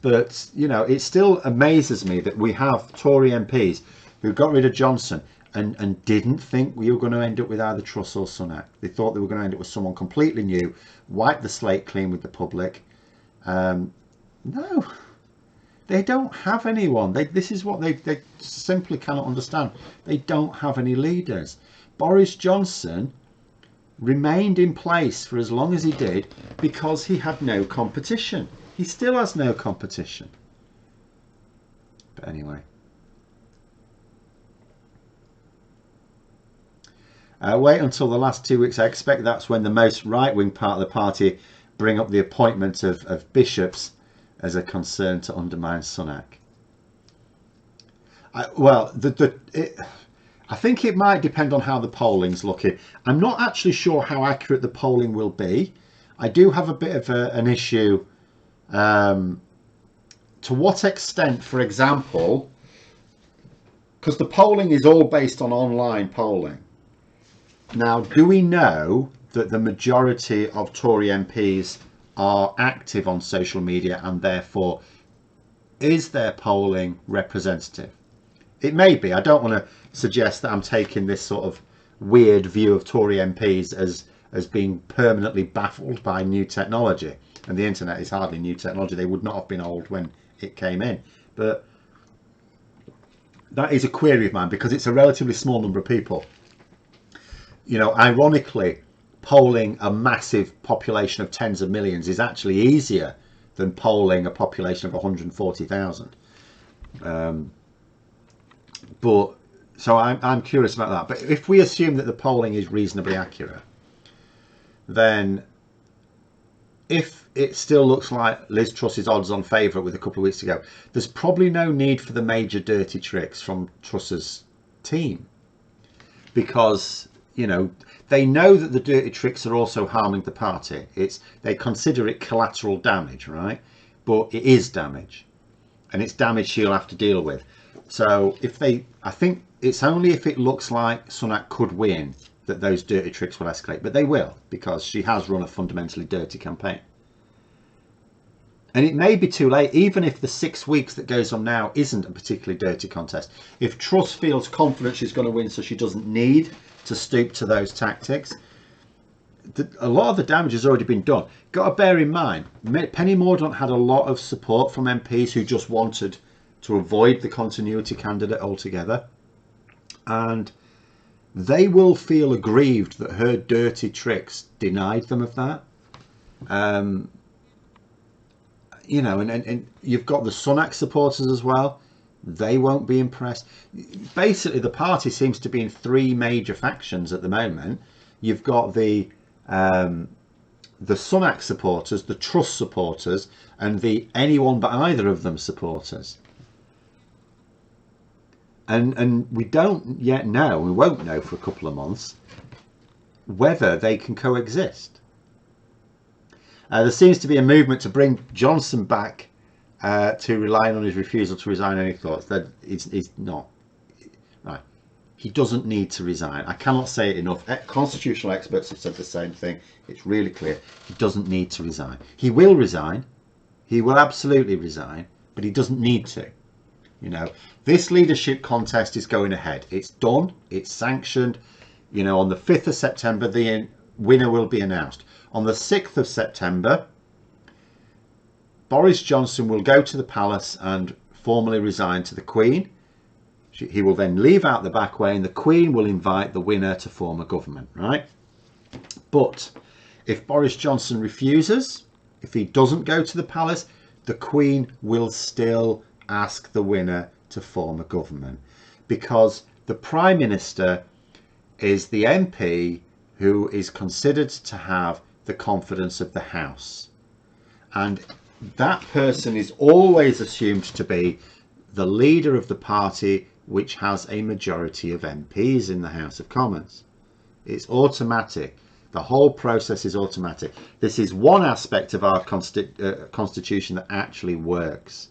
But, you know, it still amazes me that we have Tory MPs who got rid of Johnson and didn't think we were going to end up with either Truss or Sunak. They thought they were going to end up with someone completely new, wipe the slate clean with the public. No, they don't have anyone. This is what they simply cannot understand. They don't have any leaders. Boris Johnson remained in place for as long as he did because he had no competition. He still has no competition. But anyway. Wait until the last 2 weeks. I expect that's when the most right-wing part of the party bring up the appointment of bishops as a concern to undermine Sunak. I think it might depend on how the polling's looking. I'm not actually sure how accurate the polling will be. I do have a bit of an issue. To what extent, for example, because the polling is all based on online polling. Now, do we know that the majority of Tory MPs are active on social media, and therefore is their polling representative? It may be. I don't want to suggest that I'm taking this sort of weird view of Tory MPs as being permanently baffled by new technology. And the internet is hardly new technology. They would not have been old when it came in. But that is a query of mine because it's a relatively small number of people. You know, ironically, polling a massive population of tens of millions is actually easier than polling a population of 140,000. But so I'm curious about that. But if we assume that the polling is reasonably accurate, then if it still looks like Liz Truss is odds on favourite with a couple of weeks to go, there's probably no need for the major dirty tricks from Truss's team, because, you know, they know that the dirty tricks are also harming the party. They consider it collateral damage, right? But it is damage, and it's damage she'll have to deal with. So I think it's only if it looks like Sunak could win that those dirty tricks will escalate. But they will, because she has run a fundamentally dirty campaign. And it may be too late, even if the 6 weeks that goes on now isn't a particularly dirty contest. If Truss feels confident she's going to win, so she doesn't need to stoop to those tactics, a lot of the damage has already been done. Got to bear in mind, Penny Mordaunt had a lot of support from MPs who just wanted to avoid the continuity candidate altogether. And they will feel aggrieved that her dirty tricks denied them of that. You know, and you've got the Sunak supporters as well. They won't be impressed. Basically, the party seems to be in three major factions at the moment. You've got the Sunak supporters, the Truss supporters, and the anyone but either of them supporters. And we don't yet know, we won't know for a couple of months, whether they can coexist. There seems to be a movement to bring Johnson back to relying on his refusal to resign any thoughts. That it's not right. He doesn't need to resign. I cannot say it enough. Constitutional experts have said the same thing. It's really clear. He doesn't need to resign. He will resign. He will absolutely resign, but he doesn't need to. You know, this leadership contest is going ahead. It's done. It's sanctioned. You know, on the 5th of September, the winner will be announced. On the 6th of September, Boris Johnson will go to the palace and formally resign to the Queen. He will then leave out the back way and the Queen will invite the winner to form a government, right? But if Boris Johnson refuses, if he doesn't go to the palace, the Queen will still ask the winner to form a government, because the Prime Minister is the MP who is considered to have the confidence of the House. And that person is always assumed to be the leader of the party which has a majority of MPs in the House of Commons. It's automatic. The whole process is automatic. This is one aspect of our constitution that actually works.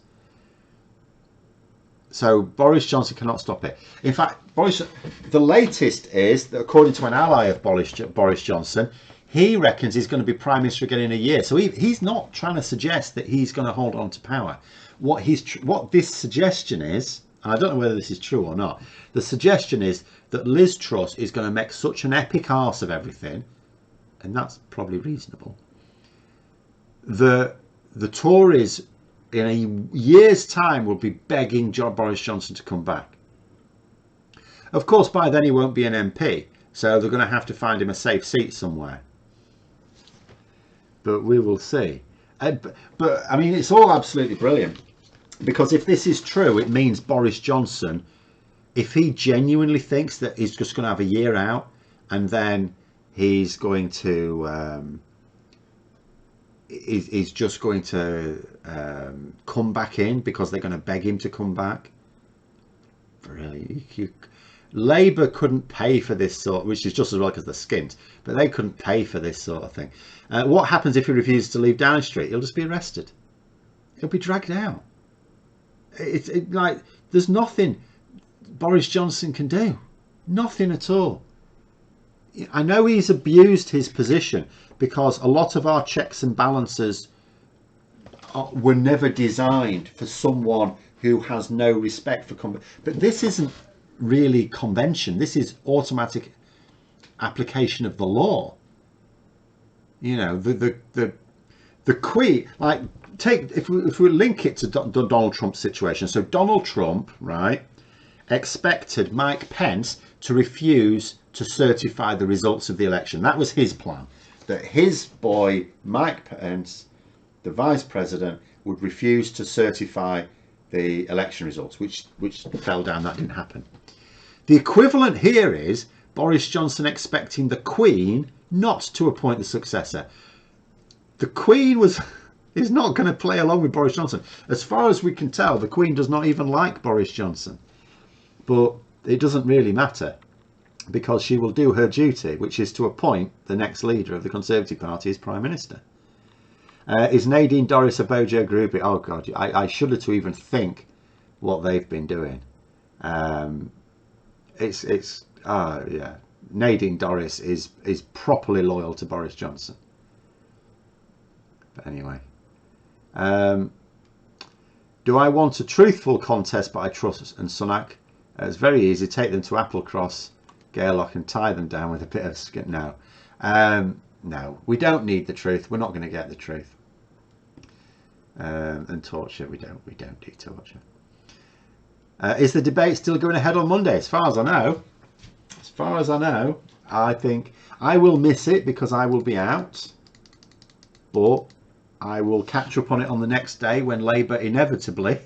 So Boris Johnson cannot stop it. In fact, the latest is that according to an ally of Boris Johnson, he reckons he's going to be Prime Minister again in a year. So he's not trying to suggest that he's going to hold on to power. What this suggestion is, and I don't know whether this is true or not, the suggestion is that Liz Truss is going to make such an epic arse of everything, and that's probably reasonable. The Tories in a year's time will be begging Boris Johnson to come back. Of course, by then he won't be an MP, so they're going to have to find him a safe seat somewhere. But we will see. But I mean, it's all absolutely brilliant, because if this is true, it means Boris Johnson, if he genuinely thinks that he's just going to have a year out and then he's going to he's just going to come back in because they're going to beg him to come back. Really, Labour couldn't pay for this sort, which is just as well because they're skint, but they couldn't pay for this sort of thing. What happens if he refuses to leave Downing Street? He'll just be arrested. He'll be dragged out. It's like there's nothing Boris Johnson can do. Nothing at all. I know he's abused his position because a lot of our checks and balances were never designed for someone who has no respect for but this isn't really convention. This is automatic application of the law. You know, the Queen, like, if we link it to Donald Trump's situation. So Donald Trump, right, expected Mike Pence to refuse to certify the results of the election. That was his plan, that his boy Mike Pence, the vice president, would refuse to certify the election results, which fell down. That didn't happen. The equivalent here is Boris Johnson expecting the Queen not to appoint the successor. The Queen is not going to play along with Boris Johnson. As far as we can tell, the Queen does not even like Boris Johnson. But it doesn't really matter, because she will do her duty, which is to appoint the next leader of the Conservative Party as Prime Minister. Is Nadine Dorries a Bojo groupie? Oh God, I shudder to even think what they've been doing. Yeah. Nadine Dorries is properly loyal to Boris Johnson. But anyway, do I want a truthful contest by Truss and Sunak? It's very easy. Take them to Applecross, Gairloch, and tie them down with a bit of skin. No, no, we don't need the truth. We're not going to get the truth. And torture, we don't do torture. Is the debate still going ahead on Monday? As far as I know, I think I will miss it because I will be out, but I will catch up on it on the next day when Labour inevitably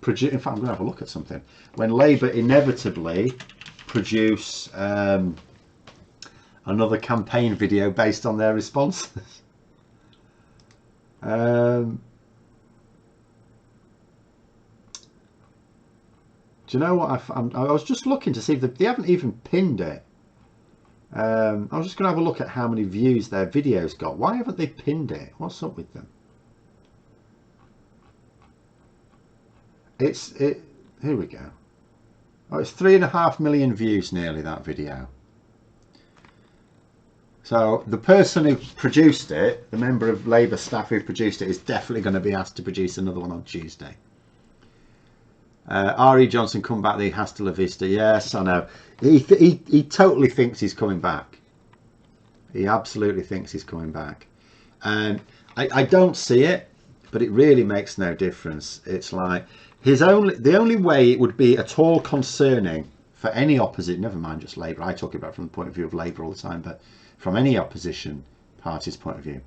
produce. In fact, I'm going to have a look at something. When Labour inevitably produce another campaign video based on their responses. Do you know what I was just looking to see if they haven't even pinned it. I was just going to have a look at how many views their videos got. Why haven't they pinned it? What's up with them? Here we go. Oh, it's 3.5 million views nearly, that video. So the person who produced it, the member of Labour staff who produced it, is definitely going to be asked to produce another one on Tuesday. R.E. Johnson, come back, the hasta la vista. Yes, I know. He totally thinks he's coming back. He absolutely thinks he's coming back. And I don't see it, but it really makes no difference. It's like the only way it would be at all concerning for any opposition, never mind just Labour, I talk about it from the point of view of Labour all the time, but from any opposition party's point of view,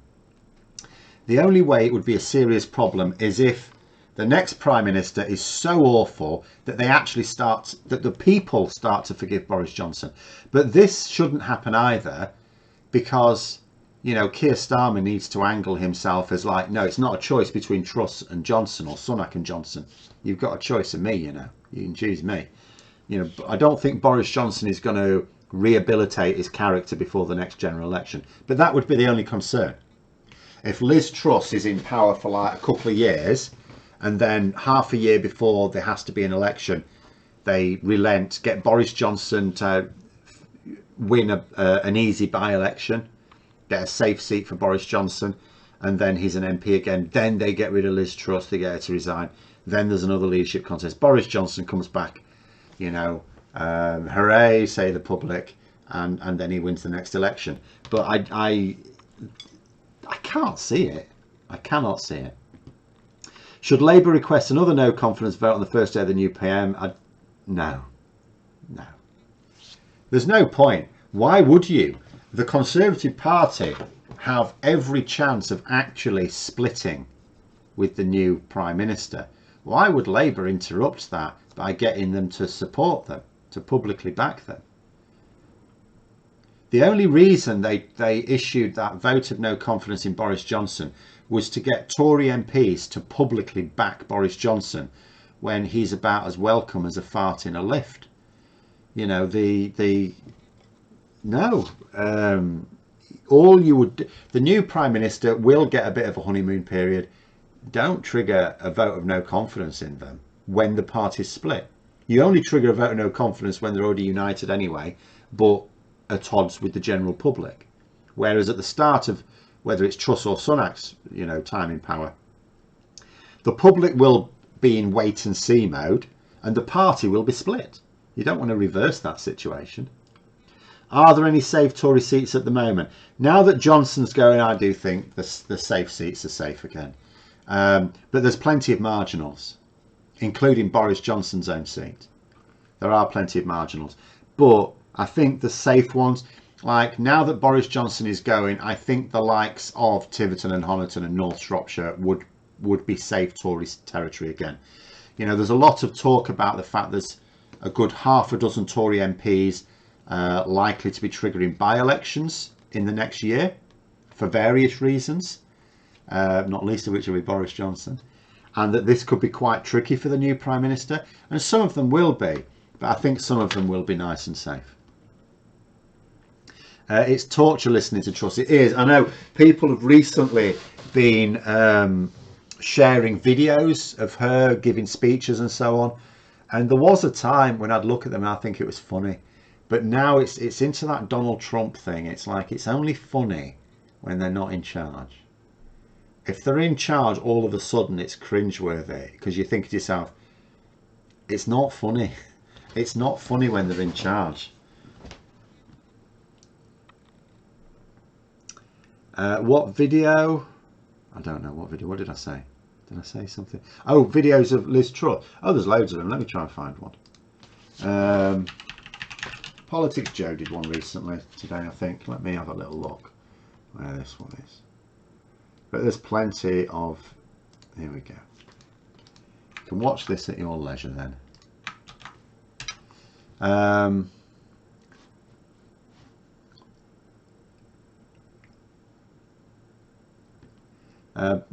the only way it would be a serious problem is if the next Prime Minister is so awful that that the people start to forgive Boris Johnson. But this shouldn't happen either, because, you know, Keir Starmer needs to angle himself as like, no, it's not a choice between Truss and Johnson or Sunak and Johnson. You've got a choice of me, you know. You can choose me. You know, I don't think Boris Johnson is going to rehabilitate his character before the next general election. But that would be the only concern. If Liz Truss is in power for like a couple of years, and then half a year before there has to be an election, they relent, get Boris Johnson to win an easy by-election, get a safe seat for Boris Johnson, and then he's an MP again. Then they get rid of Liz Truss, they get her to resign. Then there's another leadership contest. Boris Johnson comes back, you know, hooray, say the public, and then he wins the next election. But I can't see it. I cannot see it. Should Labour request another no confidence vote on the first day of the new PM? No. There's no point. Why would you? The Conservative Party have every chance of actually splitting with the new Prime Minister. Why would Labour interrupt that by getting them to support them, to publicly back them? The only reason they issued that vote of no confidence in Boris Johnson was to get Tory MPs to publicly back Boris Johnson when he's about as welcome as a fart in a lift. You know, the new Prime Minister will get a bit of a honeymoon period. Don't trigger a vote of no confidence in them when the party's split. You only trigger a vote of no confidence when they're already united anyway, but at odds with the general public. Whereas at the start of whether it's Truss or Sunak's, you know, time in power, the public will be in wait and see mode, and the party will be split. You don't want to reverse that situation. Are there any safe Tory seats at the moment? Now that Johnson's going, I do think the safe seats are safe again. But there's plenty of marginals, including Boris Johnson's own seat. There are plenty of marginals. But I think the safe ones, like now that Boris Johnson is going, I think the likes of Tiverton and Honiton and North Shropshire would be safe Tory territory again. You know, there's a lot of talk about the fact there's a good half a dozen Tory MPs likely to be triggering by-elections in the next year for various reasons, not least of which will be Boris Johnson, and that this could be quite tricky for the new Prime Minister. And some of them will be, but I think some of them will be nice and safe. It's torture listening to Truss. It is. I know people have recently been sharing videos of her giving speeches and so on, and there was a time when I'd look at them and I think it was funny, but now it's into that Donald Trump thing. It's like it's only funny when they're not in charge. If they're in charge, all of a sudden it's cringeworthy, because you think to yourself, it's not funny. It's not funny when they're in charge. What video? I don't know what video. What did I say? Did I say something? Oh, videos of Liz Truss. Oh, there's loads of them. Let me try and find one. Politics Joe did one recently today, I think. Let me have a little look where this one is. But there's plenty of... Here we go. You can watch this at your leisure then.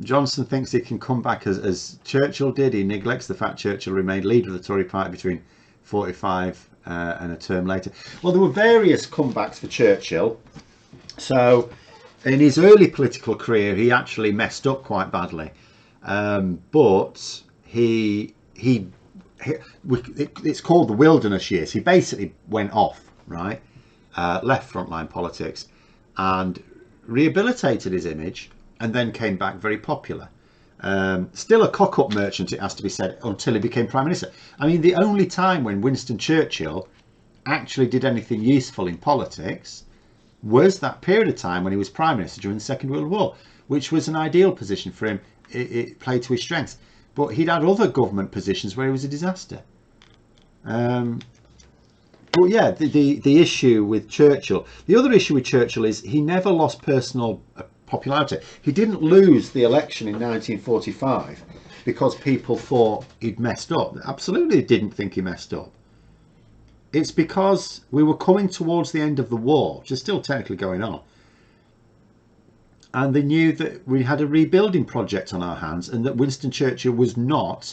Johnson thinks he can come back as Churchill did. He neglects the fact Churchill remained leader of the Tory party between 45 and a term later. Well, there were various comebacks for Churchill. So in his early political career, he actually messed up quite badly. But he it's called the wilderness years. He basically went off, right, left frontline politics and rehabilitated his image, and then came back very popular. Still a cock-up merchant, it has to be said, until he became Prime Minister. I mean, the only time when Winston Churchill actually did anything useful in politics was that period of time when he was Prime Minister during the Second World War, which was an ideal position for him. It played to his strengths. But he'd had other government positions where he was a disaster. But yeah, the issue with Churchill, the other issue with Churchill is he never lost personal popularity. He didn't lose the election in 1945 because people thought he'd messed up. Absolutely didn't think he messed up. It's because we were coming towards the end of the war, which is still technically going on. And they knew that we had a rebuilding project on our hands and that Winston Churchill was not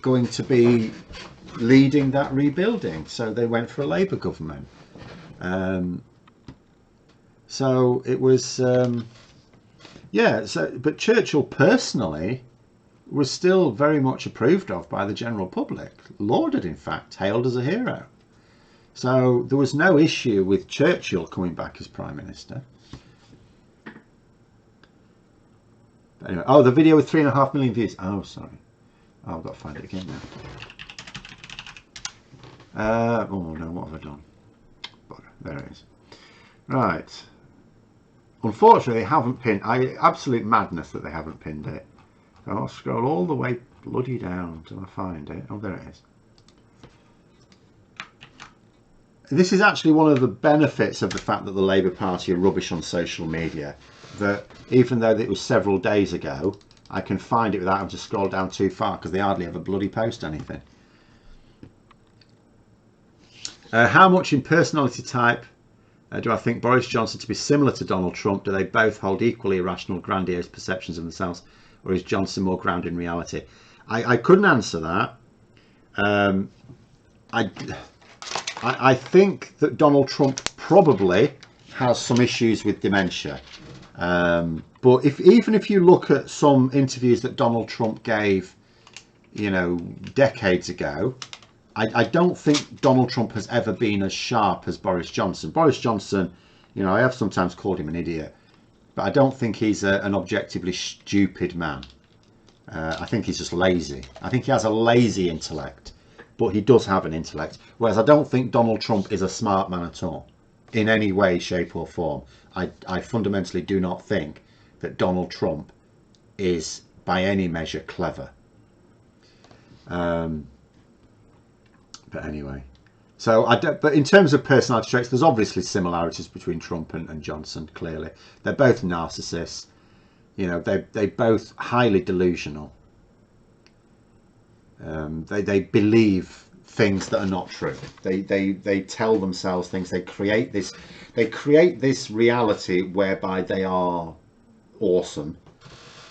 going to be leading that rebuilding. So they went for a Labour government. So it was, but Churchill personally was still very much approved of by the general public, lauded, in fact, hailed as a hero. So there was no issue with Churchill coming back as Prime Minister. But anyway, oh, the video with 3.5 million views. Oh, sorry. Oh, I've got to find it again now. Oh no, what have I done? There it is. Right. Unfortunately, they haven't pinned. Absolute madness that they haven't pinned it. So I'll scroll all the way bloody down till I find it. Oh, there it is. This is actually one of the benefits of the fact that the Labour Party are rubbish on social media. That even though it was several days ago, I can find it without having to scroll down too far because they hardly ever bloody post anything. How much in personality type do I think Boris Johnson to be similar to Donald Trump? Do they both hold equally irrational, grandiose perceptions of themselves, or is Johnson more grounded in reality? I couldn't answer that. I think that Donald Trump probably has some issues with dementia. But even if you look at some interviews that Donald Trump gave, you know, decades ago, I don't think Donald Trump has ever been as sharp as Boris Johnson. Boris Johnson, you know, I have sometimes called him an idiot, but I don't think he's an objectively stupid man. I think he's just lazy. I think he has a lazy intellect, but he does have an intellect. Whereas I don't think Donald Trump is a smart man at all, in any way, shape or form. I fundamentally do not think that Donald Trump is by any measure clever. But anyway, so but in terms of personality traits, there's obviously similarities between Trump and Johnson. Clearly, they're both narcissists. You know, they both highly delusional. They believe things that are not true. They tell themselves things. They create this reality whereby they are awesome,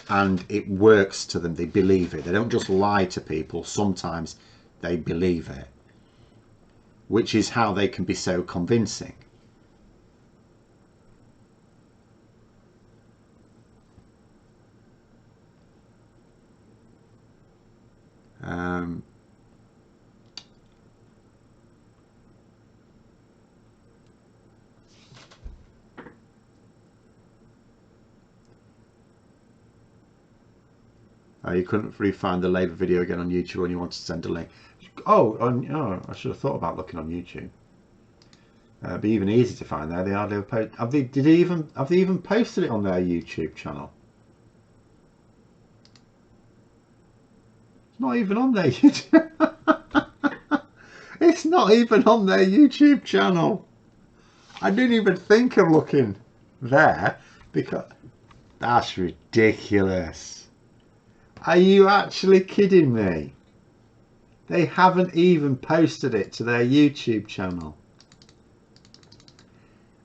and it works to them. They believe it. They don't just lie to people. Sometimes they believe it, which is how they can be so convincing. You couldn't find the Labour video again on YouTube when you wanted to send a link. Oh, I should have thought about looking on YouTube. It'd be even easy to find there. They hardly ever post. Have they even posted it on their YouTube channel? It's not even on their YouTube. It's not even on their YouTube channel. I didn't even think of looking there because that's ridiculous. Are you actually kidding me? They haven't even posted it to their YouTube channel.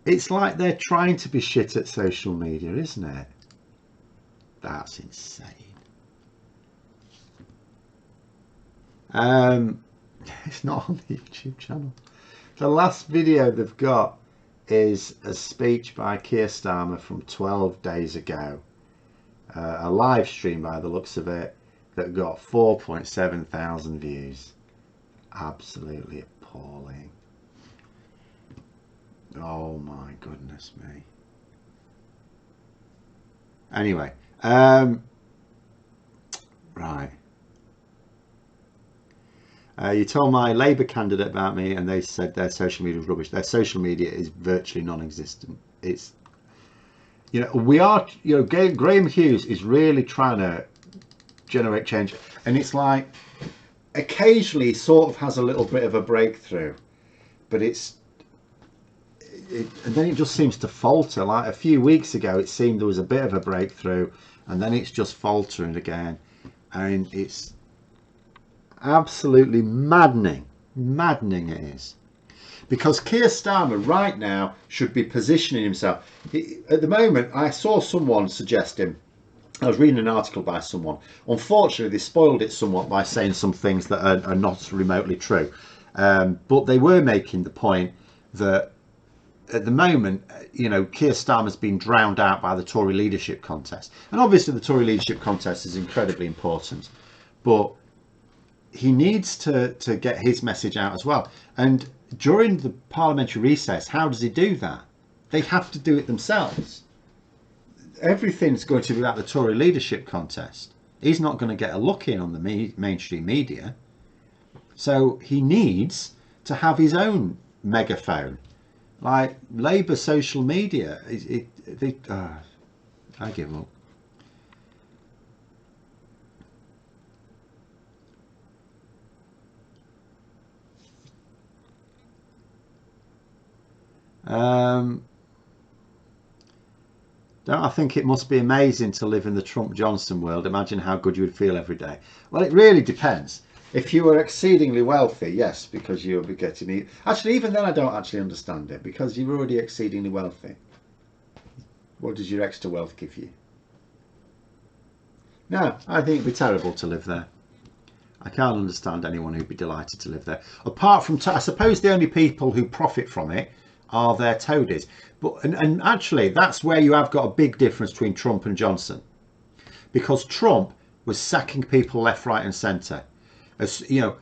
It's like they're trying to be shit at social media, isn't it? That's insane. It's not on the YouTube channel. The last video they've got is a speech by Keir Starmer from 12 days ago. A live stream by the looks of it. that got 4.7 thousand views. Absolutely appalling. Oh my goodness me. Anyway, right. You told my Labour candidate about me and they said their social media was rubbish. Their social media is virtually non-existent. It's, you know, we are, you know, Graham Hughes is really trying to generate change. And it's like, occasionally he sort of has a little bit of a breakthrough, but and then it just seems to falter. Like a few weeks ago, it seemed there was a bit of a breakthrough, and then it's just faltering again. And it's absolutely maddening. Maddening it is. Because Keir Starmer right now should be positioning himself. At the moment, I saw someone suggest him. I was reading an article by someone. Unfortunately, they spoiled it somewhat by saying some things that are not remotely true. But they were making the point that at the moment, you know, Keir Starmer's been drowned out by the Tory leadership contest. And obviously the Tory leadership contest is incredibly important. But he needs to get his message out as well. And during the parliamentary recess, how does he do that? They have to do it themselves. Everything's going to be about the Tory leadership contest. He's not going to get a look in on the mainstream media. So he needs to have his own megaphone. Like Labour social media, I give up. Don't I think it must be amazing to live in the Trump Johnson world? Imagine how good you would feel every day. Well, it really depends. If you were exceedingly wealthy, yes, because you'll be getting it. Actually, even then I don't actually understand it, because you're already exceedingly wealthy. What does your extra wealth give you? No, I think it'd be terrible to live there. I can't understand anyone who'd be delighted to live there. Apart from, I suppose the only people who profit from it are their toadies. But and actually, that's where you have got a big difference between Trump and Johnson. Because Trump was sacking people left, right and centre. As you know,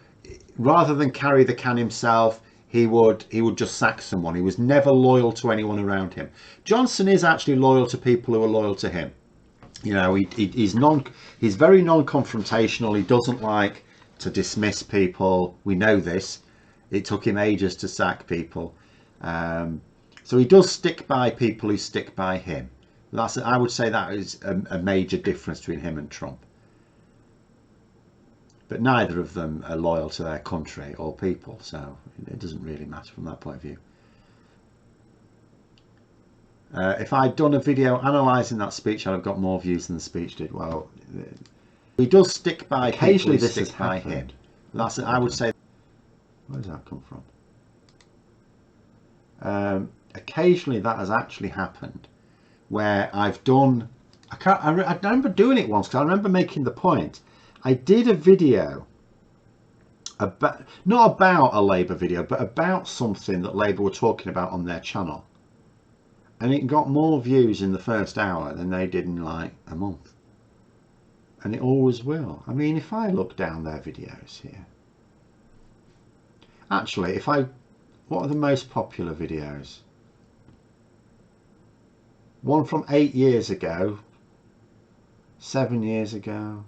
rather than carry the can himself, he would just sack someone. He was never loyal to anyone around him. Johnson is actually loyal to people who are loyal to him. You know, he's very non-confrontational. He doesn't like to dismiss people. We know this. It took him ages to sack people. So he does stick by people who stick by him. I would say that is a major difference between him and Trump. But neither of them are loyal to their country or people, so it doesn't really matter from that point of view. If I'd done a video analysing that speech, I'd have got more views than the speech did. Well, he does stick by. Occasionally, this is by him. I would say. Where does that come from? Occasionally, that has actually happened, where I've done. I remember doing it once because I remember making the point. I did a video about, not about a Labour video, but about something that Labour were talking about on their channel. And it got more views in the first hour than they did in like a month. And it always will. I mean, if I look down their videos here. Actually, what are the most popular videos? One from 8 years ago, 7 years ago,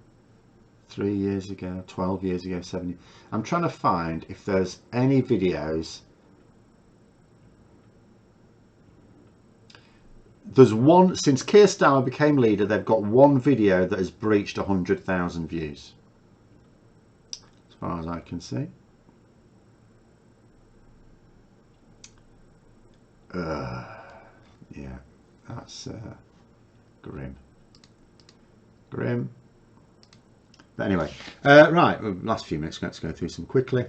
3 years ago, 12 years ago, 7 years. I'm trying to find if there's any videos. There's one, since Keir Starmer became leader, they've got one video that has breached 100,000 views. As far as I can see. Yeah, that's grim. Grim. But anyway, right, last few minutes, let's go through some quickly.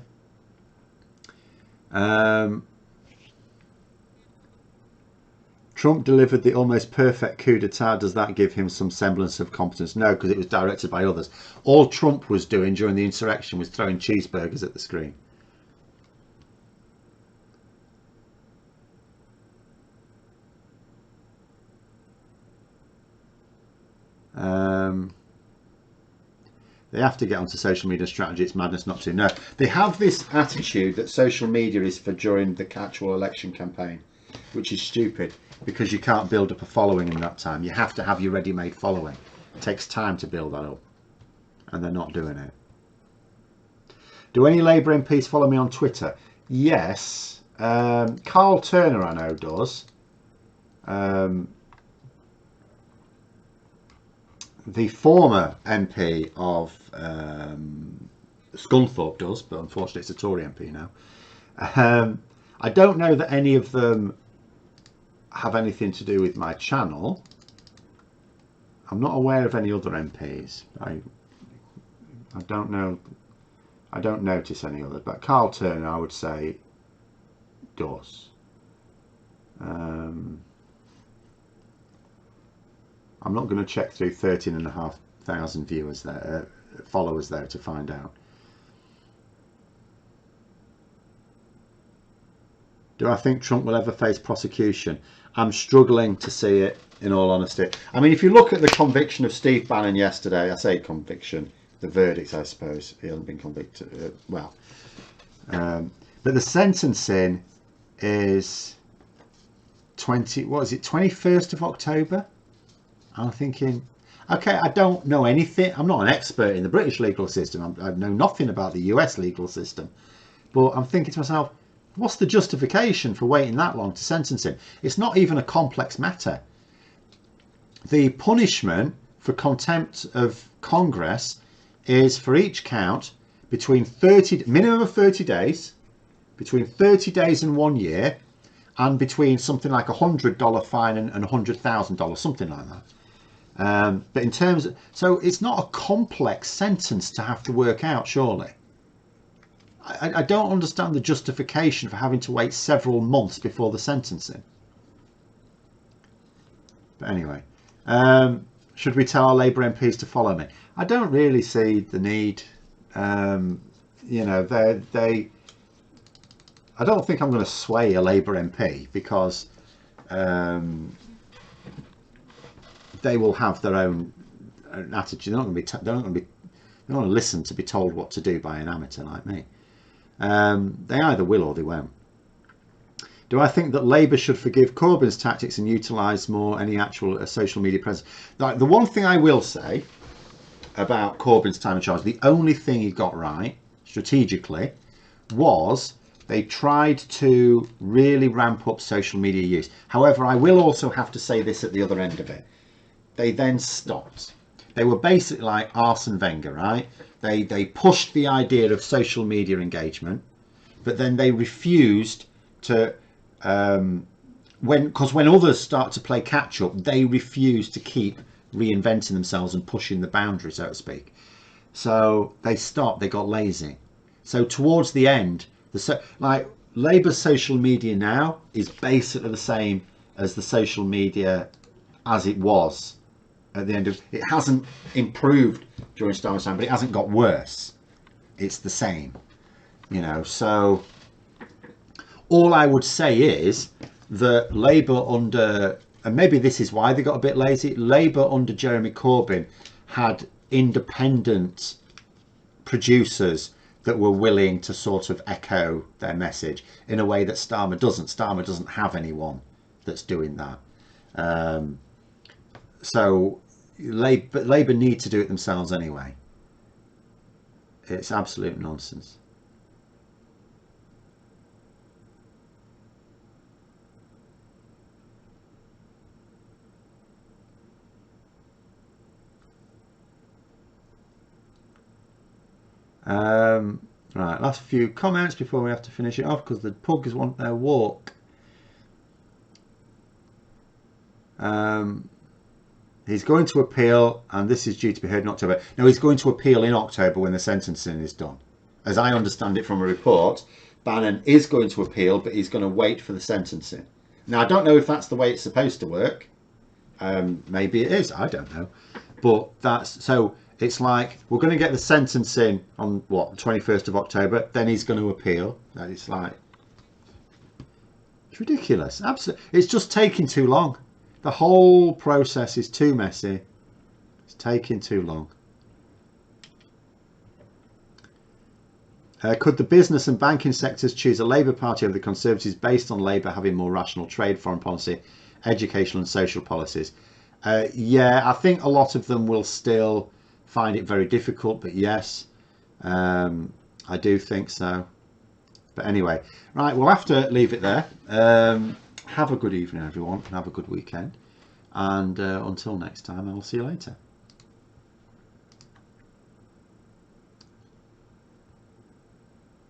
Trump delivered the almost perfect coup d'etat. Does that give him some semblance of competence? No, because it was directed by others. All Trump was doing during the insurrection was throwing cheeseburgers at the screen. They have to get onto social media strategy. It's madness not to. No, they have this attitude that social media is for during the actual election campaign, which is stupid because you can't build up a following in that time. You have to have your ready-made following. It takes time to build that up, and they're not doing it. Do any Labour MPs follow me on Twitter? Yes. Carl Turner, I know, does. The former MP of Scunthorpe does, but unfortunately it's a Tory MP now. I don't know that any of them have anything to do with my channel. I'm not aware of any other MPs. I don't know. I don't notice any others, but Carl Turner, I would say, does. I'm not going to check through 13,500 viewers there, followers there to find out. Do I think Trump will ever face prosecution? I'm struggling to see it, in all honesty. I mean, if you look at the conviction of Steve Bannon yesterday, I say conviction, the verdict, I suppose. He hasn't been convicted. Well, but the sentencing is 21st of October? I'm thinking, okay, I don't know anything. I'm not an expert in the British legal system. I know nothing about the US legal system. But I'm thinking to myself, what's the justification for waiting that long to sentence him? It's not even a complex matter. The punishment for contempt of Congress is for each count between minimum of 30 days, between 30 days and 1 year, and between something like $100 fine and $100,000, something like that. But in terms of, so it's not a complex sentence to have to work out, surely. I don't understand the justification for having to wait several months before the sentencing. But anyway, should we tell our Labour MPs to follow me? I don't really see the need. You know, I don't think I'm going to sway a Labour MP because they will have their own attitude. They're not going to be. They want to listen to be told what to do by an amateur like me. They either will or they won't. Do I think that Labour should forgive Corbyn's tactics and utilise more any actual social media presence? Like, the one thing I will say about Corbyn's time in charge, the only thing he got right strategically was they tried to really ramp up social media use. However, I will also have to say this at the other end of it. They then stopped. They were basically like Arsene Wenger, right? They pushed the idea of social media engagement, but then they refused to, when others start to play catch up, they refuse to keep reinventing themselves and pushing the boundary, so to speak. So they stopped. They got lazy. So towards the end, like Labour's social media now is basically the same as the social media as it was at the end of it. Hasn't improved during Starmer's time, but it hasn't got worse. It's the same, you know. So all I would say is that Labour under, and maybe this is why they got a bit lazy, Labour under Jeremy Corbyn had independent producers that were willing to sort of echo their message in a way that Starmer doesn't. Starmer doesn't have anyone that's doing that. So Labour need to do it themselves anyway. It's absolute nonsense. Right, last few comments before we have to finish it off because the pugs want their walk. He's going to appeal, and this is due to be heard in October. No, he's going to appeal in October when the sentencing is done. As I understand it from a report, Bannon is going to appeal, but he's going to wait for the sentencing. Now, I don't know if that's the way it's supposed to work. Maybe it is. I don't know. But that's so. It's like we're going to get the sentencing on what, the 21st of October. Then he's going to appeal. That is like, it's ridiculous. Absolutely, it's just taking too long. The whole process is too messy. It's taking too long. Could the business and banking sectors choose a Labour Party over the Conservatives based on Labour having more rational trade, foreign policy, educational and social policies? Yeah, I think a lot of them will still find it very difficult, but yes, I do think so. But anyway, right, we'll have to leave it there. Have a good evening, everyone, and have a good weekend. And until next time, I'll see you later.